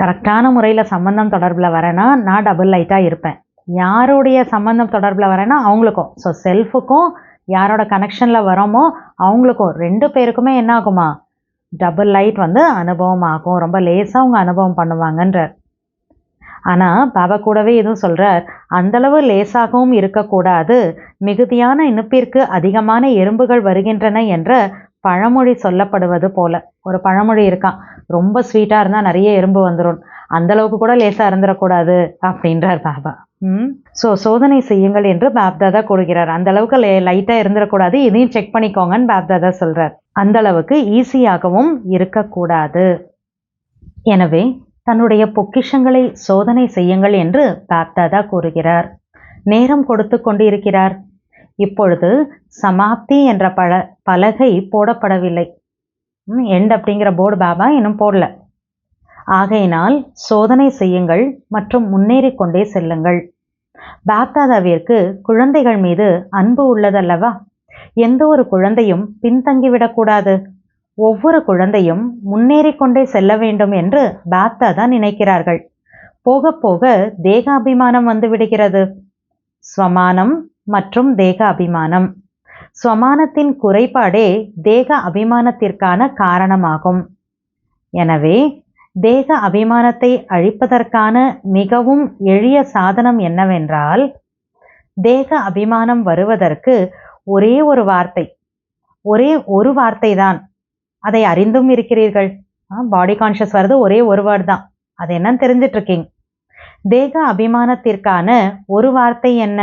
கரெக்டான முறையில் சம்பந்தம் தொடர்பில் வரேன்னா நான் டபுள் லைட்டாக இருப்பேன். யாருடைய சம்பந்தம் தொடர்பில் வரேன்னா அவங்களுக்கும், ஸோ செல்ஃபுக்கும் யாரோட கனெக்ஷனில் வரோமோ அவங்களுக்கும், 2 பேருக்குமே என்ன ஆகுமா, டபுள் லைட் அனுபவம் ஆகும். ரொம்ப லேசாக அவங்க அனுபவம் பண்ணுவாங்கன்றார். ஆனால் பாபா கூடவே எதுவும் சொல்கிறார், அந்தளவு லேசாகவும் இருக்கக்கூடாது, மிகுதியான இனிப்பிற்கு அதிகமான எறும்புகள் வருகின்றன என்ற பழமொழி சொல்லப்படுவது போல. ஒரு பழமொழி இருக்கான், ரொம்ப ஸ்வீட்டாக இருந்தால் நிறைய எறும்பு வந்துடும், அந்த அளவுக்கு கூட லேசாக இருந்துடக்கூடாது அப்படின்றார் பாபா. சோதனை செய்யுங்கள் என்று பாப்தாதா கூறுகிறார். அந்த அளவுக்கு லைட்டாக இருந்துடக்கூடாது, இதையும் செக் பண்ணிக்கோங்கன்னு பாப்தாதா சொல்றார். அந்த அளவுக்கு ஈஸியாகவும் இருக்கக்கூடாது. எனவே தன்னுடைய பொக்கிஷங்களை சோதனை செய்யுங்கள் என்று பாப்தாதா கூறுகிறார். நேரம் கொடுத்து கொண்டிருக்கிறார். இப்பொழுது சமாப்தி என்ற பலகை போடப்படவில்லை. எண்ட் அப்படிங்கிற போர்டு பாபா இன்னும் போடல. ஆகையினால் சோதனை செய்யுங்கள் மற்றும் முன்னேறி கொண்டே செல்லுங்கள். பாப்தாதாவிற்கு குழந்தைகள் மீது அன்பு உள்ளதல்லவா? எந்த ஒரு குழந்தையும் பின்தங்கிவிடக்கூடாது. ஒவ்வொரு குழந்தையும் முன்னேறி கொண்டே செல்ல வேண்டும் என்று பாப்தாதா நினைக்கிறார்கள். போக போக தேக அபிமானம் வந்து விடுகிறது. ஸ்வமானம் மற்றும் தேக அபிமானம். ஸ்வமானத்தின் குறைபாடே தேக அபிமானத்திற்கான காரணமாகும். எனவே தேக அபிமானத்தை அழிப்பதற்கான மிகவும் எளிய சாதனம் என்னவென்றால், தேக அபிமானம் வருவதற்கு ஒரே ஒரு வார்த்தை தான். அதை அறிந்தும் இருக்கிறீர்கள். பாடி கான்ஷியஸ் வருது, ஒரே ஒரு வேர்டு தான். அது என்னன்னு தெரிஞ்சிட்டு இருக்கீங்க. தேக அபிமானத்திற்கான ஒரு வார்த்தை என்ன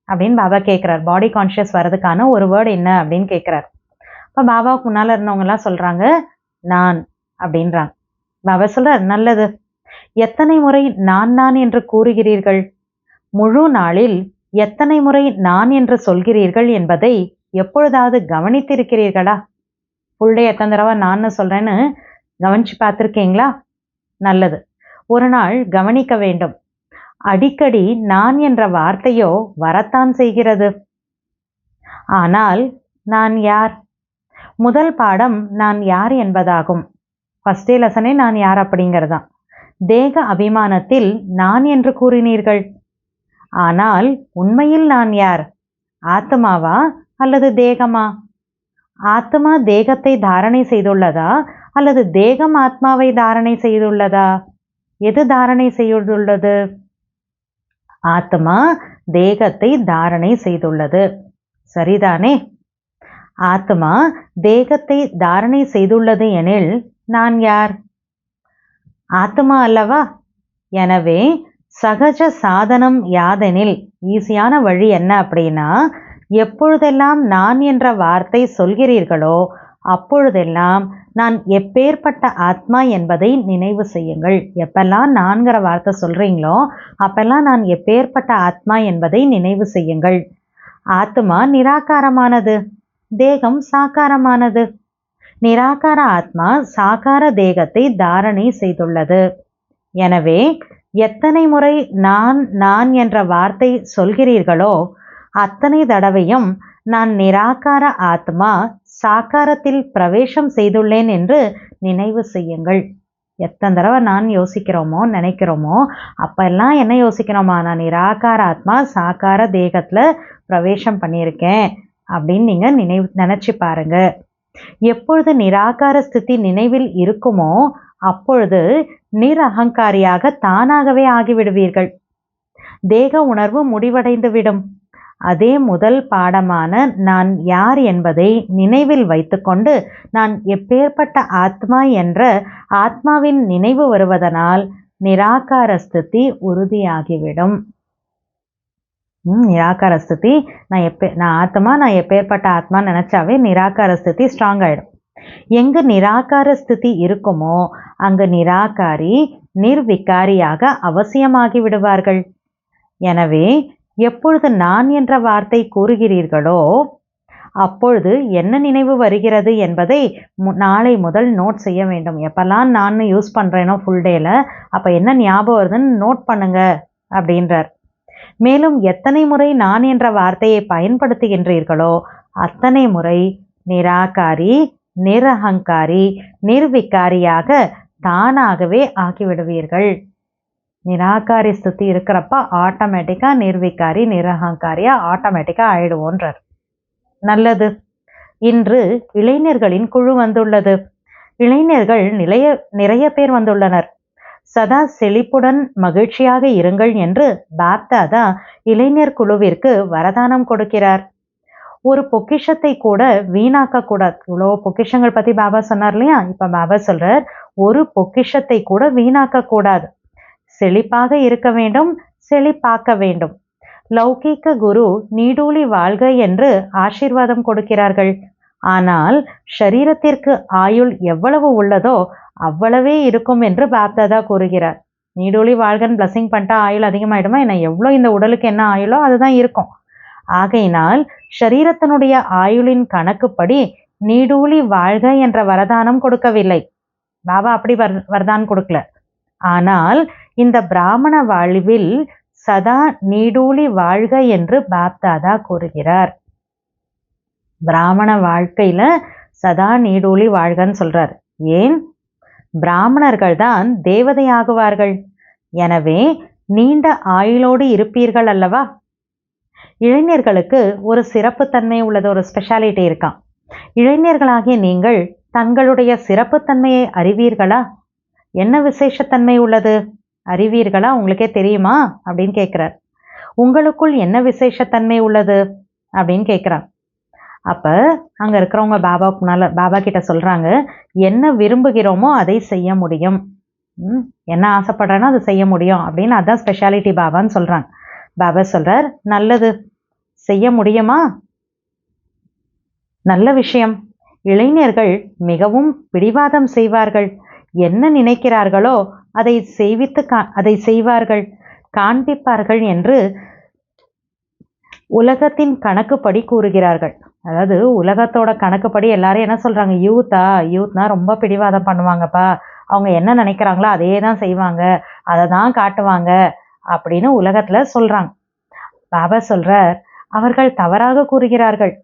அப்படின்னு பாபா கேட்குறார். பாடி கான்ஷியஸ் வர்றதுக்கான ஒரு வேர்டு என்ன அப்படின்னு கேட்குறார். இப்போ பாபாவுக்கு முன்னால் இருந்தவங்கலாம் சொல்கிறாங்க நான் அப்படின்றாங்க. பாபா சொல்றார், நல்லது. எத்தனை முறை நான் என்று கூறுகிறீர்கள்? முழு நாளில் எத்தனை முறை நான் என்று சொல்கிறீர்கள் என்பதை எப்பொழுதாவது கவனித்திருக்கிறீர்களா? ஃபுல் டே எத்தனை தடவை நான் சொல்கிறேன்னு கவனிச்சு பார்த்துருக்கீங்களா? நல்லது. ஒரு நாள் கவனிக்க வேண்டும். அடிக்கடி நான் என்ற வார்த்தையோ வரத்தான் செய்கிறது. ஆனால் நான் யார்? முதல் பாடம் நான் யார் என்பதாகும். ஃபர்ஸ்ட் டே லெசனே நான் யார் அப்படிங்கிறதான். தேக அபிமானத்தில் நான் என்று கூறினீர்கள். ஆனால் உண்மையில் நான் யார்? ஆத்மாவா அல்லது தேகமா? ஆத்மா தேகத்தை தாரணை செய்துள்ளதா அல்லது தேகம் ஆத்மாவை தாரணை செய்துள்ளதா? எது தாரணை செய்துள்ளது? ஆத்மா தேகத்தை தாரணை செய்துள்ளது. சரிதானே? ஆத்மா தேகத்தை தாரணை செய்துள்ளது எனில் நான் யார்? ஆத்மா அல்லவா? எனவே சகஜ சாதனம் யாதெனில், ஈஸியான வழி என்ன அப்படின்னா, எப்பொழுதெல்லாம் நான் என்ற வார்த்தை சொல்கிறீர்களோ அப்பொழுதெல்லாம் நான் எப்பேற்பட்ட ஆத்மா என்பதை நினைவு செய்யுங்கள். எப்பெல்லாம் நான்கிற வார்த்தை சொல்றீங்களோ அப்பெல்லாம் நான் எப்பேற்பட்ட ஆத்மா என்பதை நினைவு செய்யுங்கள். ஆத்மா நிராகாரமானது, தேகம் சாக்காரமானது. நிராகார ஆத்மா சாகார தேகத்தை தாரணை செய்துள்ளது. எனவே எத்தனை முறை நான் என்ற வார்த்தை சொல்கிறீர்களோ அத்தனை தடவையும் நான் நிராகார ஆத்மா சாக்காரத்தில் பிரவேசம் செய்துள்ளேன் என்று நினைவு செய்யுங்கள். எத்தனை தடவை நான் யோசிக்கிறோமோ நினைக்கிறோமோ அப்பெல்லாம் என்ன யோசிக்கிறோமா? நான் நிராகார ஆத்மா சாக்கார தேகத்தில் பிரவேசம் பண்ணியிருக்கேன் அப்படின்னு நீங்கள் நினச்சி பாருங்க. எப்பொழுது நிராகார ஸ்திதி நினைவில் இருக்குமோ அப்பொழுது நிரகங்காரியாக தானாகவே ஆகிவிடுவீர்கள். தேக உணர்வு முடிவடைந்து விடும். அதே முதல் பாடமான நான் யார் என்பதை நினைவில் வைத்துக்கொண்டு நான் எப்பேற்பட்ட ஆத்மா என்ற ஆத்மாவின் நினைவு வருவதனால் நிராகார ஸ்திதி உறுதியாகிவிடும். நிராகார ஸ்திதி நான் ஆத்மா, நான் எப்பேற்பட்ட ஆத்மா நினைச்சாவே நிராகார ஸ்திதி ஸ்ட்ராங் ஆயிடும். எங்கு நிராகார ஸ்திதி இருக்குமோ அங்கு நிராகாரி நிர்விகாரியாக அவசியமாகி விடுவார்கள். எனவே எப்பொழுது நான் என்ற வார்த்தை கூறுகிறீர்களோ அப்பொழுது என்ன நினைவு வருகிறது என்பதை நாளை முதல் நோட் செய்ய வேண்டும். எப்பெல்லாம் நான் யூஸ் பண்ணுறேனோ ஃபுல் டேல அப்போ என்ன ஞாபகம் வருதுன்னு நோட் பண்ணுங்க அப்படின்றார். மேலும் எத்தனை முறை நான் என்ற வார்த்தையை பயன்படுத்துகின்றீர்களோ அத்தனை முறை நிராகாரி நிரகங்காரி நிர்விகாரியாக தானாகவே ஆகிவிடுவீர்கள். நிராகாரி ஸ்திதி இருக்கிறப்ப ஆட்டோமேட்டிக்காக நிர்விகாரி நிரகங்காரியாக ஆட்டோமேட்டிக்காக ஆயிடுவோன்றார். நல்லது. இன்று இளைஞர்களின் குழு வந்துள்ளது. இளைஞர்கள் நிறைய பேர் வந்துள்ளனர். சதா செழிப்புடன் மகிழ்ச்சியாக இருங்கள் என்று பாப்தாதா இளைஞர் குழுவிற்கு வரதானம் கொடுக்கிறார். ஒரு பொக்கிஷத்தை கூட வீணாக்க கூடாது. இவ்வளோ பொக்கிஷங்கள் பத்தி பாபா சொன்னார் இல்லையா? இப்ப பாபா சொல்றார், ஒரு பொக்கிஷத்தை கூட வீணாக்க கூடாது. செழிப்பாக இருக்க வேண்டும், செழிப்பாக்க வேண்டும். லௌகீக குரு நீடூழி வாழ்க என்று ஆசீர்வாதம் கொடுக்கிறார்கள். ஆனால் ஷரீரத்திற்கு ஆயுள் எவ்வளவு உள்ளதோ அவ்வளவே இருக்கும் என்று பாப்தாதா கூறுகிறார். நீடூழி வாழ்கன்னு பிளஸிங் பண்ணிட்டா ஆயுள் அதிகமாயிடுமா என்ன? எவ்வளோ இந்த உடலுக்கு என்ன ஆயுளோ அதுதான் இருக்கும். ஆகையினால் ஷரீரத்தினுடைய ஆயுளின் கணக்குப்படி நீடூழி வாழ்க என்ற வரதானம் கொடுக்கவில்லை. பாபா அப்படி வரதானம் கொடுக்கல. ஆனால் இந்த பிராமண வாழ்வில் சதா நீடூழி வாழ்க என்று பாப்தாதா கூறுகிறார். பிராமண வாழ்க்கையில சதா நீடூழி வாழ்கன்னு சொல்றார். ஏன்? பிராமணர்கள் தான் தேவதையாகுவார்கள். எனவே நீண்ட ஆயுளோடு இருப்பீர்கள் அல்லவா? இளைஞர்களுக்கு ஒரு சிறப்புத்தன்மை உள்ளது, ஒரு ஸ்பெஷாலிட்டி இருக்கான். இளைஞர்களாகிய நீங்கள் தங்களுடைய சிறப்புத்தன்மையை அறிவீர்களா? என்ன விசேஷத்தன்மை உள்ளது அறிவீர்களா? உங்களுக்கே தெரியுமா அப்படின்னு கேட்குறார். உங்களுக்குள் என்ன விசேஷத்தன்மை உள்ளது அப்படின்னு கேட்குறான். அப்போ அங்கே இருக்கிறவங்க பாபா கிட்ட சொல்கிறாங்க, என்ன விரும்புகிறோமோ அதை செய்ய முடியும், என்ன ஆசைப்படுறேனோ அதை செய்ய முடியும் அப்படின்னு. அதான் ஸ்பெஷாலிட்டி பாபான்னு சொல்கிறாங்க. பாபா சொல்கிறார், நல்லது, செய்ய முடியுமா? நல்ல விஷயம். இளைஞர்கள் மிகவும் பிடிவாதம் செய்வார்கள். என்ன நினைக்கிறார்களோ அதை செய்வார்கள், காண்பிப்பார்கள் என்று உலகத்தின் கணக்குப்படி கூறுகிறார்கள். அதாவது உலகத்தோட கணக்குப்படி எல்லாரும் என்ன சொல்றாங்க? யூத்னா ரொம்ப பிடிவாதம் பண்ணுவாங்கப்பா, அவங்க என்ன நினைக்கிறாங்களோ அதே தான் செய்வாங்க, அதை தான் காட்டுவாங்க அப்படின்னு உலகத்துல சொல்றாங்க. பாபா சொல்றார், அவர்கள் தவறாக கூறுகிறார்கள்.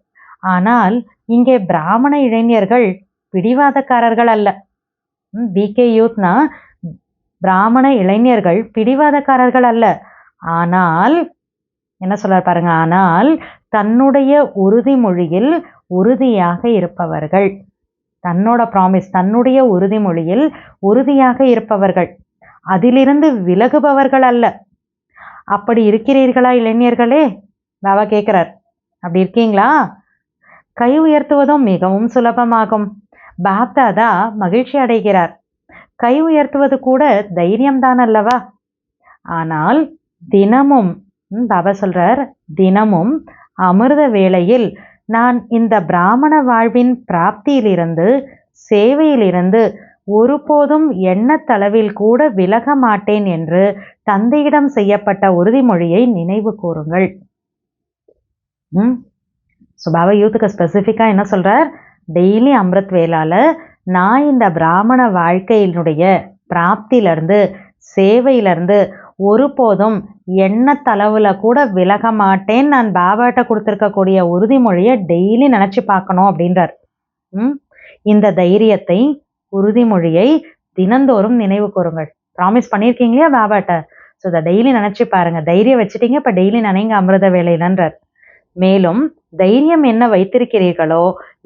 ஆனால் இங்கே பிராமண இளைஞர்கள் பிடிவாதக்காரர்கள் அல்ல. பிகே யூத்னா பிராமண இளைஞர்கள் பிடிவாதக்காரர்கள் அல்ல. ஆனால் என்ன சொல்றார் பாருங்க, ஆனால் தன்னுடைய உறுதிமொழியில் உறுதியாக இருப்பவர்கள். தன்னோட ப்ராமிஸ், தன்னுடைய உறுதிமொழியில் உறுதியாக இருப்பவர்கள், அதிலிருந்து விலகுபவர்கள் அல்ல. அப்படி இருக்கிறீர்களா இளைஞர்களே? பாபா கேட்கிறார், அப்படி இருக்கீங்களா? கை உயர்த்துவதும் மிகவும் சுலபமாகும். பாப்தாதா மகிழ்ச்சி அடைகிறார். கை உயர்த்துவது கூட தைரியம்தான் அல்லவா? ஆனால் தினமும் பாபா சொல்றார், தினமும் அமிர்த வேளையில் நான் இந்த பிராமண வாழ்வின் பிராப்தியிலிருந்து, சேவையிலிருந்து ஒருபோதும் எண்ணத்தளவில் கூட விலக மாட்டேன் என்று தந்தையிடம் செய்யப்பட்ட உறுதிமொழியை நினைவு கூறுங்கள். பாபா யூத்துக்கு ஸ்பெசிஃபிக்கா என்ன சொல்றார்? டெய்லி அமிர்த் வேளால நான் இந்த பிராமண வாழ்க்கையினுடைய பிராப்தியிலிருந்து, சேவையிலிருந்து ஒருபோதும் எண்ணத்தளவுல கூட விலக மாட்டேன், நான் பாபாட்ட கொடுத்துருக்கக்கூடிய உறுதிமொழியை டெய்லி நினைச்சு பார்க்கணும் அப்படின்றார். இந்த தைரியத்தை, உறுதிமொழியை தினந்தோறும் நினைவு கூறுங்கள். ப்ராமிஸ் பண்ணியிருக்கீங்களா பாபாட்ட? ஸோ இதை டெய்லி நினைச்சு பாருங்க. தைரியம் வச்சுட்டீங்க, இப்போ டெய்லி நினைங்க அமிர்த வேலையிலன்றார். மேலும் தைரியம் என்ன வைத்திருக்கிறீர்களோ,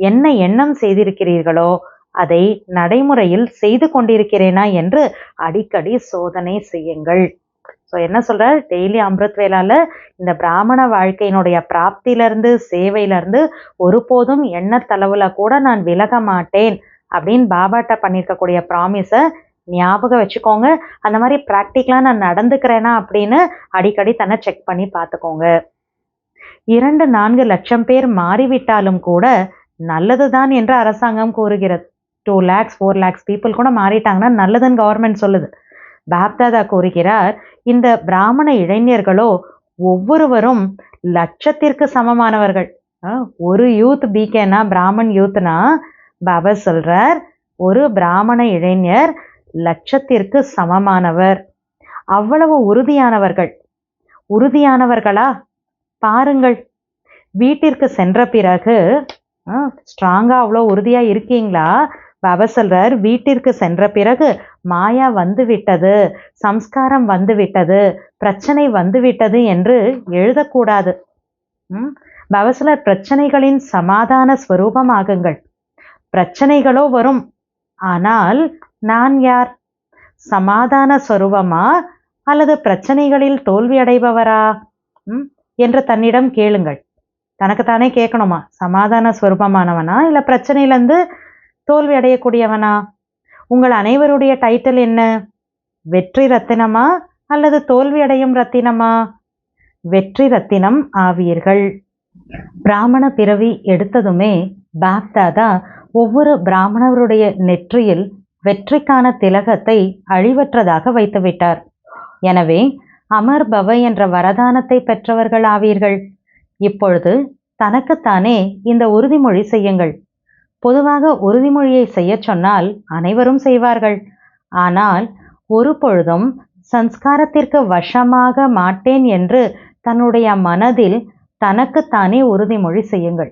என்ன எண்ணம் செய்திருக்கிறீர்களோ அதை நடைமுறையில் செய்து கொண்டிருக்கிறேனா என்று அடிக்கடி சோதனை செய்யுங்கள். ஸோ என்ன சொல்றார்? டெய்லி அமிர்த் வேளால இந்த பிராமண வாழ்க்கையினுடைய பிராப்தியிலிருந்து, சேவையிலிருந்து ஒருபோதும் எண்ணத்தளவுல கூட நான் விலக மாட்டேன் அப்படின்னு பாபாட்ட பண்ணியிருக்கக்கூடிய ப்ராமிஸை ஞாபகம் வச்சுக்கோங்க. அந்த மாதிரி ப்ராக்டிக்கலாக நான் நடந்துக்கிறேனா அப்படின்னு அடிக்கடி தன்னை செக் பண்ணி பார்த்துக்கோங்க. 2-4 லட்சம் பேர் மாறிவிட்டாலும் கூட நல்லதுதான் என்று அரசாங்கம் கூறுகிறது. 2 lakhs 4 lakhs பீப்புள் கூட மாறிட்டாங்கன்னா நல்லதுன்னு கவர்மெண்ட் சொல்லுது. பாப்தாதா கூறுகிறார், இந்த பிராமண இளைஞர்களோ ஒவ்வொருவரும் லட்சத்திற்கு சமமானவர்கள். ஒரு யூத் பிகேனா, பிராமன் யூத்னா, பாபா சொல்றார் ஒரு பிராமண இளைஞர் லட்சத்திற்கு சமமானவர். அவ்வளவு உறுதியானவர்கள். உறுதியானவர்களா? பாருங்கள், வீட்டிற்கு சென்ற பிறகு ஸ்ட்ராங்கா அவ்வளோ உறுதியா இருக்கீங்களா? பாபா சொல்றார், வீட்டிற்கு சென்ற பிறகு மாயா வந்து விட்டது, சம்ஸ்காரம் வந்து விட்டது, பிரச்சனை வந்து விட்டது என்று எழுதக்கூடாது. பாபா சொல்றார், பிரச்சனைகளின் சமாதான ஸ்வரூபமாகுங்கள். பிரச்சனைகளோ வரும், ஆனால் நான் யார்? சமாதான ஸ்வரூபமா அல்லது பிரச்சனைகளில் தோல்வி அடைபவரா என்று தன்னிடம் கேளுங்கள். தனக்குத்தானே கேட்கணுமா, சமாதான ஸ்வரூபமானவனா இல்லை பிரச்சனையிலேருந்து தோல்வி அடையக்கூடியவனா? உங்கள் அனைவருடைய டைட்டில் என்ன? வெற்றி ரத்தினமா அல்லது தோல்வி அடையும் ரத்தினமா? வெற்றி ரத்தினம் ஆவீர்கள். பிராமண பிறவி எடுத்ததுமே பாப்தாதா ஒவ்வொரு பிராமணருடைய நெற்றியில் வெற்றிக்கான திலகத்தை அழிவற்றதாக வைத்துவிட்டார். எனவே அமர் பவ என்ற வரதானத்தை பெற்றவர்கள் ஆவீர்கள். இப்பொழுது தனக்குத்தானே இந்த உறுதிமொழி செய்யுங்கள். பொதுவாக உறுதிமொழியை செய்ய சொன்னால் அனைவரும் செய்வார்கள். ஆனால் ஒரு பொழுதும் சம்ஸ்காரத்திற்கு வசமாக மாட்டேன் என்று தன்னுடைய மனதில் தனக்குத்தானே உறுதிமொழி செய்யுங்கள்.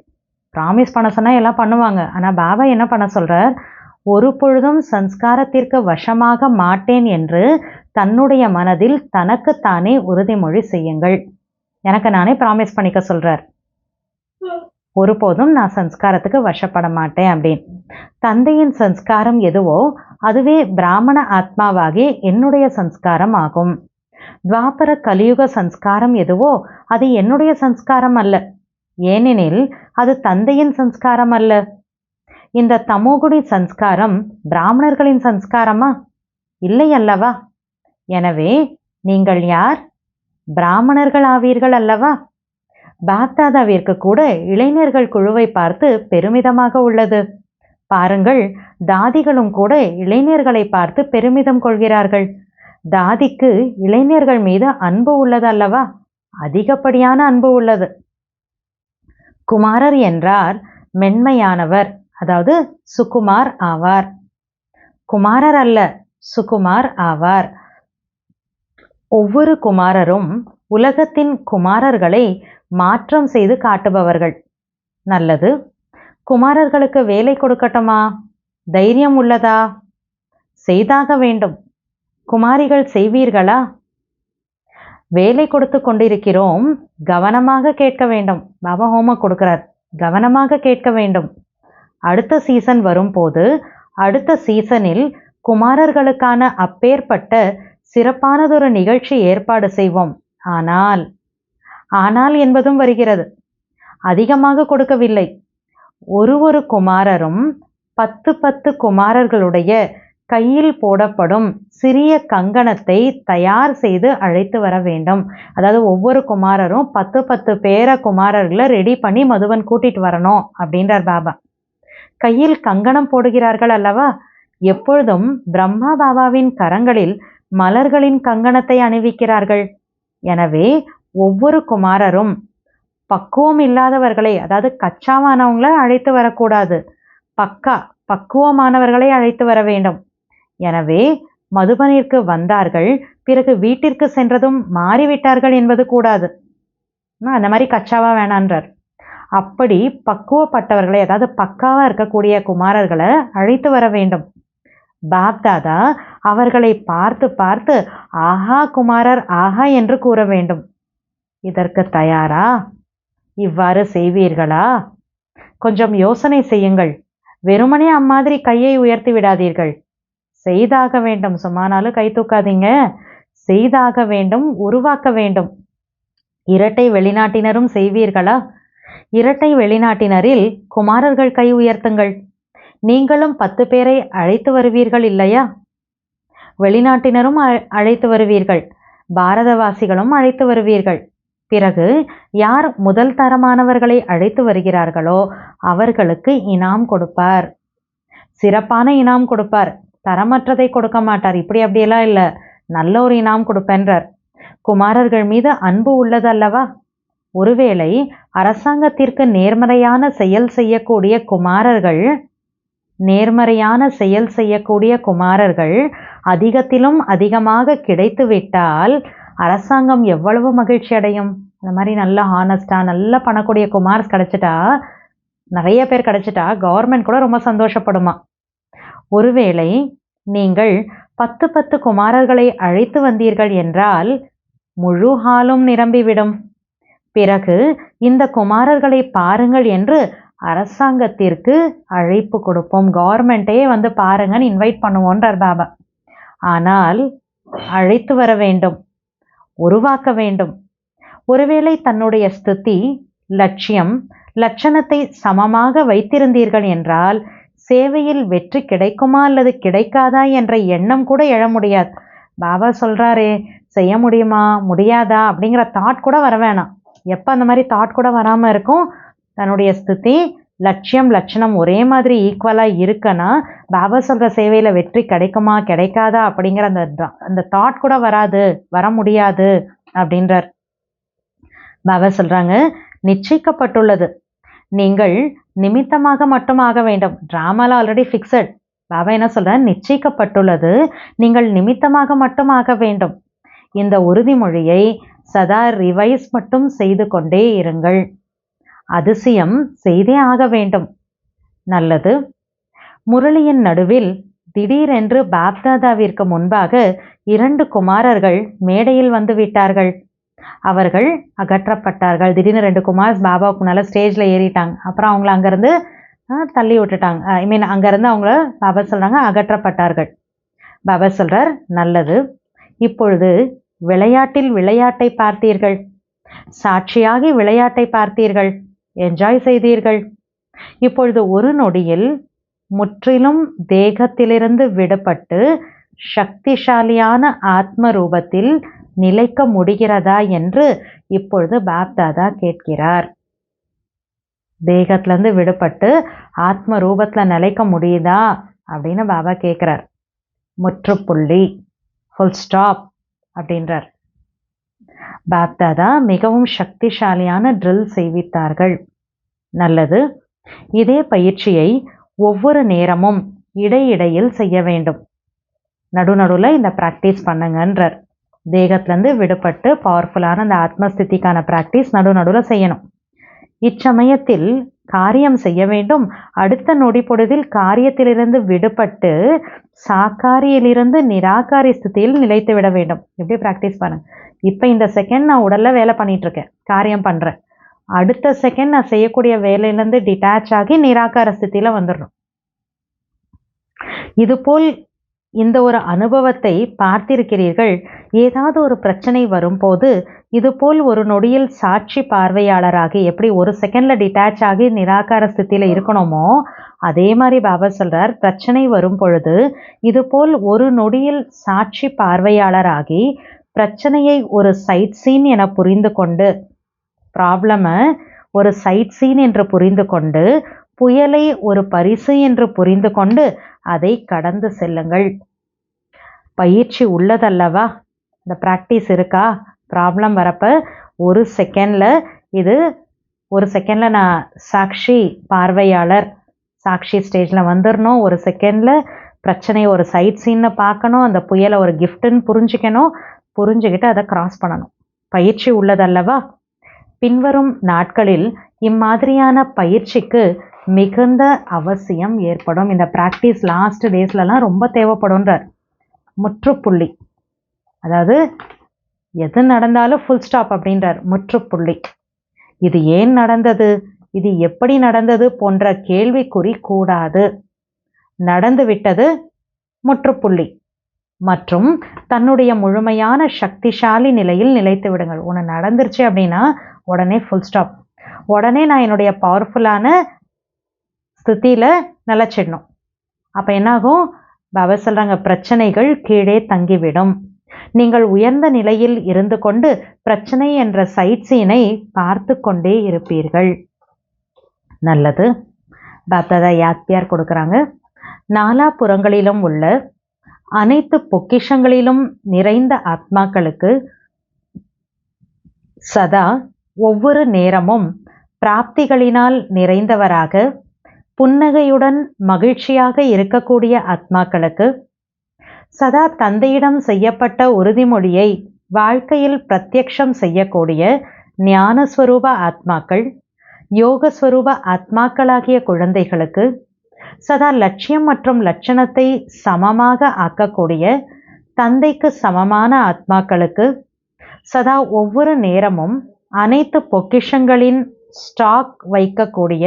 ப்ராமிஸ் பண்ண சொன்னால் எல்லாம் பண்ணுவாங்க. ஆனால் பாபா என்ன பண்ண சொல்கிறார்? ஒரு பொழுதும் சம்ஸ்காரத்திற்கு வசமாக மாட்டேன் என்று தன்னுடைய மனதில் தனக்குத்தானே உறுதிமொழி செய்யுங்கள். எனக்கு நானே ப்ராமிஸ் பண்ணிக்க சொல்கிறார். ஒருபோதும் நான் சம்ஸ்காரத்துக்கு வசப்பட மாட்டேன் அப்படின்னு. தந்தையின் சம்ஸ்காரம் எதுவோ அதுவே பிராமண ஆத்மாவாகி என்னுடைய சம்ஸ்காரம் ஆகும். துவாபர கலியுக சம்ஸ்காரம் எதுவோ அது என்னுடைய சம்ஸ்காரம் அல்ல. ஏனெனில் அது தந்தையின் சம்ஸ்காரம் அல்ல. இந்த தமோகுணி சம்ஸ்காரம் பிராமணர்களின் சம்ஸ்காரமா? இல்லை அல்லவா? எனவே நீங்கள் யார்? பிராமணர்கள் ஆவீர்கள் அல்லவா? பாப்தாதாவிற்கு கூட இளைஞர்கள் குழுவை பார்த்து பெருமிதமாக உள்ளது. பாருங்கள், தாதிகளும் கூட இளைஞர்களை பார்த்து பெருமிதம் கொள்கிறார்கள். தாதிக்கு இளைஞர்கள் மீது அன்பு உள்ளது அல்லவா? அதிகப்படியான அன்பு உள்ளது. குமாரர் என்றார் மென்மையானவர், அதாவது சுகுமார் ஆவார். குமாரர் அல்ல, சுகுமார் ஆவார். ஒவ்வொரு குமாரரும் உலகத்தின் குமாரர்களை மாற்றம் செய்து காட்டுபவர்கள். நல்லது. குமாரர்களுக்கு வேலை கொடுக்கட்டுமா? தைரியம் உள்ளதா? செய்தாக வேண்டும். குமாரிகள் செய்வீர்களா? வேலை கொடுத்து கொண்டிருக்கிறோம், கவனமாக கேட்க வேண்டும். பாபா ஹோம்ஒர்க் கொடுக்கிறார், கவனமாக கேட்க வேண்டும். அடுத்த சீசன் வரும்போது அடுத்த சீசனில் குமாரர்களுக்கான அப்பேற்பட்ட சிறப்பானதொரு நிகழ்ச்சி ஏற்பாடு செய்வோம். ஆனால் என்பதும் வருகிறது. அதிகமாக கொடுக்கவில்லை. ஒரு குமாரரும் 10 குமாரர்களுடைய கையில் போடப்படும் சிறிய கங்கணத்தை தயார் செய்து அழைத்து வர வேண்டும். அதாவது ஒவ்வொரு குமாரரும் 10 பேர குமாரர்களை ரெடி பண்ணி மதுவன் கூட்டிட்டு வரணும் அப்படின்றார் பாபா. கையில் கங்கணம் போடுகிறார்கள் அல்லவா? எப்பொழுதும் பிரம்மா பாபாவின் கரங்களில் மலர்களின் கங்கணத்தை அணிவிக்கிறார்கள். எனவே ஒவ்வொரு குமாரரும் பக்குவம் இல்லாதவர்களை, அதாவது கச்சாவானவங்களை அழைத்து வரக்கூடாது, பக்குவமானவர்களை அழைத்து வர வேண்டும். எனவே மதுபனிற்கு வந்தார்கள், பிறகு வீட்டிற்கு சென்றதும் மாறிவிட்டார்கள் என்பது கூடாது. அந்த மாதிரி கச்சாவா வேணான்றார். அப்படி பக்குவப்பட்டவர்களை, அதாவது பக்காவா இருக்கக்கூடிய குமாரர்களை அழைத்து வர வேண்டும். பாப்தாதா அவர்களை பார்த்து பார்த்து ஆஹா குமாரர் ஆஹா என்று கூற வேண்டும். இதற்கு தயாரா? இவ்வாறு செய்வீர்களா? கொஞ்சம் யோசனை செய்யுங்கள். வெறுமனே அம்மாதிரி கையை உயர்த்தி விடாதீர்கள். செய்தாக வேண்டும். சும்மானாலும் கை தூக்காதீங்க. செய்தாக வேண்டும், உருவாக்க வேண்டும். இரட்டை வெளிநாட்டினரும் செய்வீர்களா? இரட்டை வெளிநாட்டினரில் குமாரர்கள் கை உயர்த்துங்கள். நீங்களும் 10 பேரை அழைத்து வருவீர்கள் இல்லையா? வெளிநாட்டினரும் அழைத்து வருவீர்கள், பாரதவாசிகளும் அழைத்து வருவீர்கள். பிறகு யார் முதல் தரமானவர்களை அழைத்து வருகிறார்களோ அவர்களுக்கு இனாம் கொடுப்பார். சிறப்பான இனாம் கொடுப்பார், தரமற்றதை கொடுக்க மாட்டார். இப்படி அப்படியெல்லாம் இல்லை, நல்ல ஒரு இனாம் கொடுப்பென்றார். குமாரர்கள் மீது அன்பு உள்ளது அல்லவா? ஒருவேளை அரசாங்கத்திற்கு நேர்மறையான செயல் செய்யக்கூடிய குமாரர்கள் அதிகத்திலும் அதிகமாக கிடைத்துவிட்டால் அரசாங்கம் எவ்வளவு மகிழ்ச்சி அடையும். அந்த மாதிரி நல்ல ஹானஸ்டாக நல்ல பண்ணக்கூடிய குமார்ஸ் கிடைச்சிட்டா, நிறைய பேர் கிடைச்சிட்டா கவர்மெண்ட் கூட ரொம்ப சந்தோஷப்படுமா. ஒருவேளை நீங்கள் 10 குமாரர்களை அழைத்து வந்தீர்கள் என்றால் முழு ஹாலும் நிரம்பிவிடும். பிறகு இந்த குமாரர்களை பாருங்கள் என்று அரசாங்கத்திற்கு அழைப்பு கொடுப்போம். கவர்மெண்ட்டே வந்து பாருங்கன்னு இன்வைட் பண்ணுவோன்றார் பாபா. ஆனால் அழைத்து வர வேண்டும், உருவாக்க வேண்டும். ஒருவேளை தன்னுடைய ஸ்திதி லட்சியம், லட்சணத்தை சமமாக வைத்திருந்தீர்கள் என்றால் சேவையில் வெற்றி கிடைக்குமா அல்லது கிடைக்காதா என்ற எண்ணம் கூட எழ முடியாது. பாபா சொல்றாரே, செய்ய முடியுமா முடியாதா அப்படிங்கிற தாட் கூட வர வேணாம். எப்போ அந்த மாதிரி தாட் கூட வராமல் இருக்கும், தன்னுடைய ஸ்திதி லட்சியம் லட்சணம் ஒரே மாதிரி ஈக்குவலாக இருக்குன்னா பாபா சொல்கிற சேவையில் வெற்றி கிடைக்குமா கிடைக்காதா அப்படிங்கிற அந்த தாட் கூட வர முடியாது அப்படின்றார். பாபா சொல்கிறாங்க, நிச்சயிக்கப்பட்டுள்ளது, நீங்கள் நிமித்தமாக மட்டும் ஆக வேண்டும். ட்ராமாவில் ஆல்ரெடி ஃபிக்ஸட். பாபா என்ன சொல்கிறார், நிச்சயிக்கப்பட்டுள்ளது, நீங்கள் நிமித்தமாக மட்டும் ஆக வேண்டும். இந்த உறுதிமொழியை சதா ரிவைஸ் மட்டும் செய்து கொண்டே இருங்கள். அதிசயம் செய்தே ஆக வேண்டும். நல்லது. முரளியின் நடுவில் திடீரென்று பாப்தாதாவிற்கு முன்பாக 2 குமாரர்கள் மேடையில் வந்து விட்டார்கள். அவர்கள் அகற்றப்பட்டார்கள். திடீர்னு 2 குமார்ஸ் பாபாவுக்கு முன்னால் ஸ்டேஜில் ஏறிட்டாங்க. அப்புறம் அவங்கள அங்கேருந்து தள்ளி விட்டுட்டாங்க. அங்கேருந்து அவங்கள பாபா சொல்கிறாங்க அகற்றப்பட்டார்கள். பாபா சொல்கிறார், நல்லது. இப்பொழுது விளையாட்டில் விளையாட்டை பார்த்தீர்கள், சாட்சியாகி விளையாட்டை பார்த்தீர்கள், என்ஜாய் செய்தீர்கள். இப்பொழுது ஒரு நொடியில் முற்றிலும் தேகத்திலிருந்து விடுபட்டு சக்திசாலியான ஆத்ம ரூபத்தில் நிலைக்க முடிகிறதா என்று இப்பொழுது பாப்தாதா கேட்கிறார். தேகத்திலேருந்து விடுபட்டு ஆத்ம ரூபத்தில் நிலைக்க முடியுதா அப்படின்னு பாபா கேட்குறார். முற்றுப்புள்ளி, ஃபுல் ஸ்டாப் அப்படின்றார். பாப்தாதா மிகவும் சக்திசாலியான ட்ரில் செய்வித்தார்கள். நல்லது. இதே பயிற்சியை ஒவ்வொரு நேரமும் இடையிடையில் செய்ய வேண்டும். நடுநடுவில் இந்த ப்ராக்டிஸ் பண்ணுங்கன்றார். தேகத்திலேருந்து விடுபட்டு பவர்ஃபுல்லான அந்த ஆத்மஸ்திதிக்கான ப்ராக்டிஸ் நடுநடுவில் செய்யணும். இச்சமயத்தில் காரியம் செய்ய வேண்டும். அடுத்த நொடி பொழுதில் காரியத்திலிருந்து விடுபட்டு சாக்காரியிலிருந்து நிராகாரி ஸ்திதியில் நிலைத்து விட வேண்டும். எப்படி ப்ராக்டிஸ் பண்ணுங்க. இப்போ இந்த செகண்ட் நான் உடலில் வேலை பண்ணிகிட்ருக்கேன், காரியம் பண்ணுறேன். அடுத்த செகண்ட் நான் செய்யக்கூடிய வேலையிலேருந்து டிட்டாச் ஆகி நிராகார ஸ்திதியில் வந்துடணும். இதுபோல் இந்த ஒரு அனுபவத்தை பார்த்திருக்கிறீர்கள். ஏதாவது ஒரு பிரச்சனை வரும்போது இதுபோல் ஒரு நொடியில் சாட்சி பார்வையாளராகி எப்படி ஒரு செகண்டில் டிட்டாச் ஆகி நிராகார ஸ்திதியில் இருக்கணுமோ அதே மாதிரி பாபா சொல்கிறார், பிரச்சனை வரும் பொழுது இதுபோல் ஒரு நொடியில் சாட்சி பார்வையாளராகி பிரச்சனையை ஒரு சைட் சீன் என புரிந்து கொண்டு, ப்ராப்ளமை ஒரு சைட் சீன் என்று புரிந்து கொண்டு, புயலை ஒரு பரிசு என்று புரிந்து கொண்டு அதை கடந்து செல்லுங்கள். பயிற்சி உள்ளதல்லவா? இந்த ப்ராக்டிஸ் இருக்கா? ப்ராப்ளம் வரப்போ ஒரு செகண்டில் நான் சாட்சி பார்வையாளர், சாட்சி ஸ்டேஜில் வந்துடணும். ஒரு செகண்டில் பிரச்சனையை ஒரு சைட் சீன்னு பார்க்கணும். அந்த புயலை ஒரு கிஃப்ட்டுன்னு புரிஞ்சுக்கணும். புரிஞ்சுக்கிட்டு அதை கிராஸ் பண்ணணும். பயிற்சி உள்ளதல்லவா? பின்வரும் நாட்களில் இம்மாதிரியான பயிற்சிக்கு மிகுந்த அவசியம் ஏற்படும். இந்த ப்ராக்டிஸ் லாஸ்ட் டேஸ்லலாம் ரொம்ப தேவைப்படும்ன்றார். முற்றுப்புள்ளி, அதாவது எது நடந்தாலும் ஃபுல் ஸ்டாப் அப்படின்றார். முற்றுப்புள்ளி. இது ஏன் நடந்தது, இது எப்படி நடந்தது போன்ற கேள்விக்குறி கூடாது. நடந்து விட்டது, முற்றுப்புள்ளி. மற்றும் தன்னுடைய முழுமையான சக்திசாலி நிலையில் நிலைத்து விடுங்கள். ஒன்று நடந்துருச்சு அப்படின்னா உடனே ஃபுல் ஸ்டாப். உடனே நான் என்னுடைய பவர்ஃபுல்லான ஸ்திதியில் நிலச்சிடணும். அப்போ என்னாகும்? பாபா சொல்கிறாங்க, பிரச்சனைகள் கீழே தங்கிவிடும். நீங்கள் உயர்ந்த நிலையில் இருந்து கொண்டு பிரச்சனை என்ற சைட் சீனை பார்த்து கொண்டே இருப்பீர்கள். நல்லது. பாப்தாதா யாத்யார் கொடுக்குறாங்க. நாலாபுறங்களிலும் உள்ள அனைத்து பொக்கிஷங்களிலும் நிறைந்த ஆத்மாக்களுக்கு சதா ஒவ்வொரு நேரமும் பிராப்திகளினால் நிறைந்தவராக புன்னகையுடன் மகிழ்ச்சியாக இருக்கக்கூடிய ஆத்மாக்களுக்கு சதா தந்தையிடம் செய்யப்பட்ட உறுதிமொழியை வாழ்க்கையில் பிரத்யக்ஷம் செய்யக்கூடிய ஞானஸ்வரூப ஆத்மாக்கள், யோகஸ்வரூப ஆத்மாக்களாகிய குழந்தைகளுக்கு சதா லட்சியம் மற்றும் லட்சணத்தை சமமாக ஆக்கக்கூடிய தந்தைக்கு சமமான ஆத்மாக்களுக்கு சதா ஒவ்வொரு நேரமும் அனைத்து பொக்கிஷங்களின் ஸ்டாக் வைக்கக்கூடிய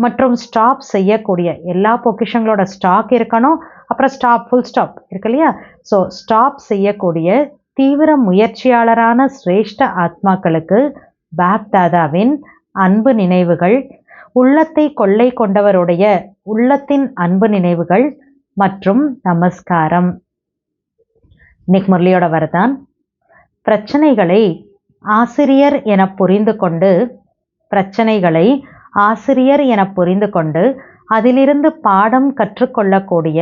மற்றும் ஸ்டாப் செய்யக்கூடிய, எல்லா பொக்கிஷங்களோட ஸ்டாக் இருக்கணும், அப்புறம் ஸ்டாப், ஃபுல் ஸ்டாப் இருக்கு இல்லையா? ஸோ ஸ்டாப் செய்யக்கூடிய தீவிர முயற்சியாளரான சிரேஷ்ட ஆத்மாக்களுக்கு பாப்தாதாவின் அன்பு நினைவுகள், உள்ளத்தை கொள்ளை கொண்டவருடைய உள்ளத்தின் அன்பு நினைவுகள் மற்றும் நமஸ்காரம். இன்னைக்கு முரளியோட வரதான், பிரச்சனைகளை ஆசிரியர் என புரிந்து கொண்டு அதிலிருந்து பாடம் கற்றுக்கொள்ளக்கூடிய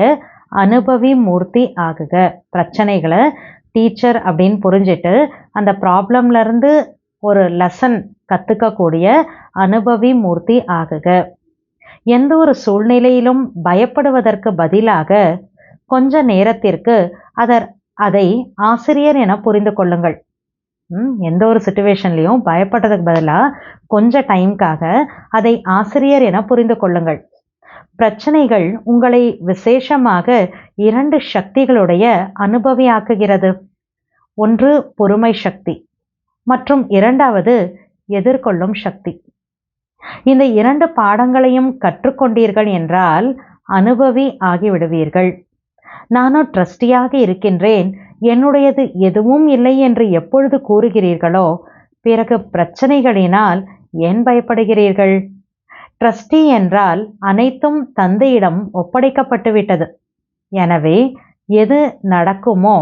அனுபவி மூர்த்தி ஆகுக. பிரச்சனைகளை டீச்சர் அப்படின்னு புரிஞ்சிட்டு அந்த ப்ராப்ளம்ல இருந்து ஒரு லெசன் கற்றுக்கக்கூடிய அனுபவி மூர்த்தி ஆகுக. எந்த ஒரு சூழ்நிலையிலும் பயப்படுவதற்கு பதிலாக கொஞ்ச நேரத்திற்கு அதை ஆசிரியர் என புரிந்து கொள்ளுங்கள். எந்த ஒரு சுச்சுவேஷன்லையும் பயப்படுறதுக்கு பதிலாக கொஞ்ச டைம்காக அதை ஆசிரியர் என புரிந்து கொள்ளுங்கள். பிரச்சனைகள் உங்களை விசேஷமாக 2 சக்திகளுடைய அனுபவியாக்குகிறது. ஒன்று பொறுமை சக்தி மற்றும் 2வது எதிர்கொள்ளும் சக்தி. இந்த 2 பாடங்களையும் கற்றுக்கொண்டீர்கள் என்றால் அனுபவி ஆகிவிடுவீர்கள். நானும் ட்ரஸ்டியாக இருக்கின்றேன், என்னுடையது எதுவும் இல்லை என்று எப்பொழுது கூறுகிறீர்களோ பிறகு பிரச்சனைகளினால் ஏன் பயப்படுகிறீர்கள்? ட்ரஸ்டி என்றால் அனைத்தும் தந்தையிடம் ஒப்படைக்கப்பட்டு விட்டது. எனவே எது நடக்குமோ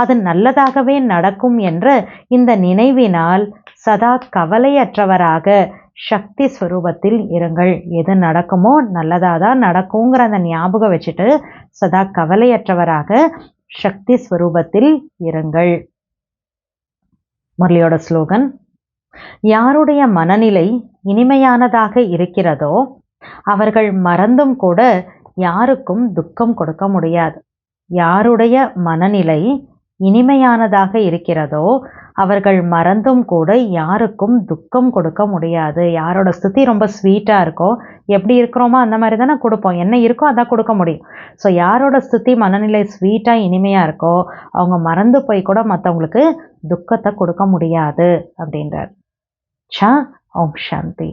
அது நல்லதாகவே நடக்கும் என்ற இந்த நினைவினால் சதா கவலையற்றவராக சக்தி ஸ்வரூபத்தில் இருங்கள். எது நடக்குமோ நல்லதாக தான் நடக்குங்கிற அந்த ஞாபகம் வச்சுட்டு சதா கவலையற்றவராக சக்தி ஸ்வரூபத்தில் இருங்கள். முரளியோட ஸ்லோகன், யாருடைய மனநிலை இனிமையானதாக இருக்கிறதோ அவர்கள் மறந்தும் கூட யாருக்கும் துக்கம் கொடுக்க முடியாது. யாருடைய மனநிலை இனிமையானதாக இருக்கிறதோ அவர்கள் மறந்தும் கூட யாருக்கும் துக்கம் கொடுக்க முடியாது. யாரோட ஸ்துதி ரொம்ப ஸ்வீட்டாக இருக்கோ, எப்படி இருக்கிறோமோ அந்த மாதிரி தானே கொடுப்போம், என்ன இருக்கோ அதான் கொடுக்க முடியும். ஸோ யாரோட ஸ்துதி மனநிலை ஸ்வீட்டாக இனிமையாக இருக்கோ அவங்க மறந்து போய் கூட மற்றவங்களுக்கு துக்கத்தை கொடுக்க முடியாது அப்படின்றார். ஓம் சாந்தி.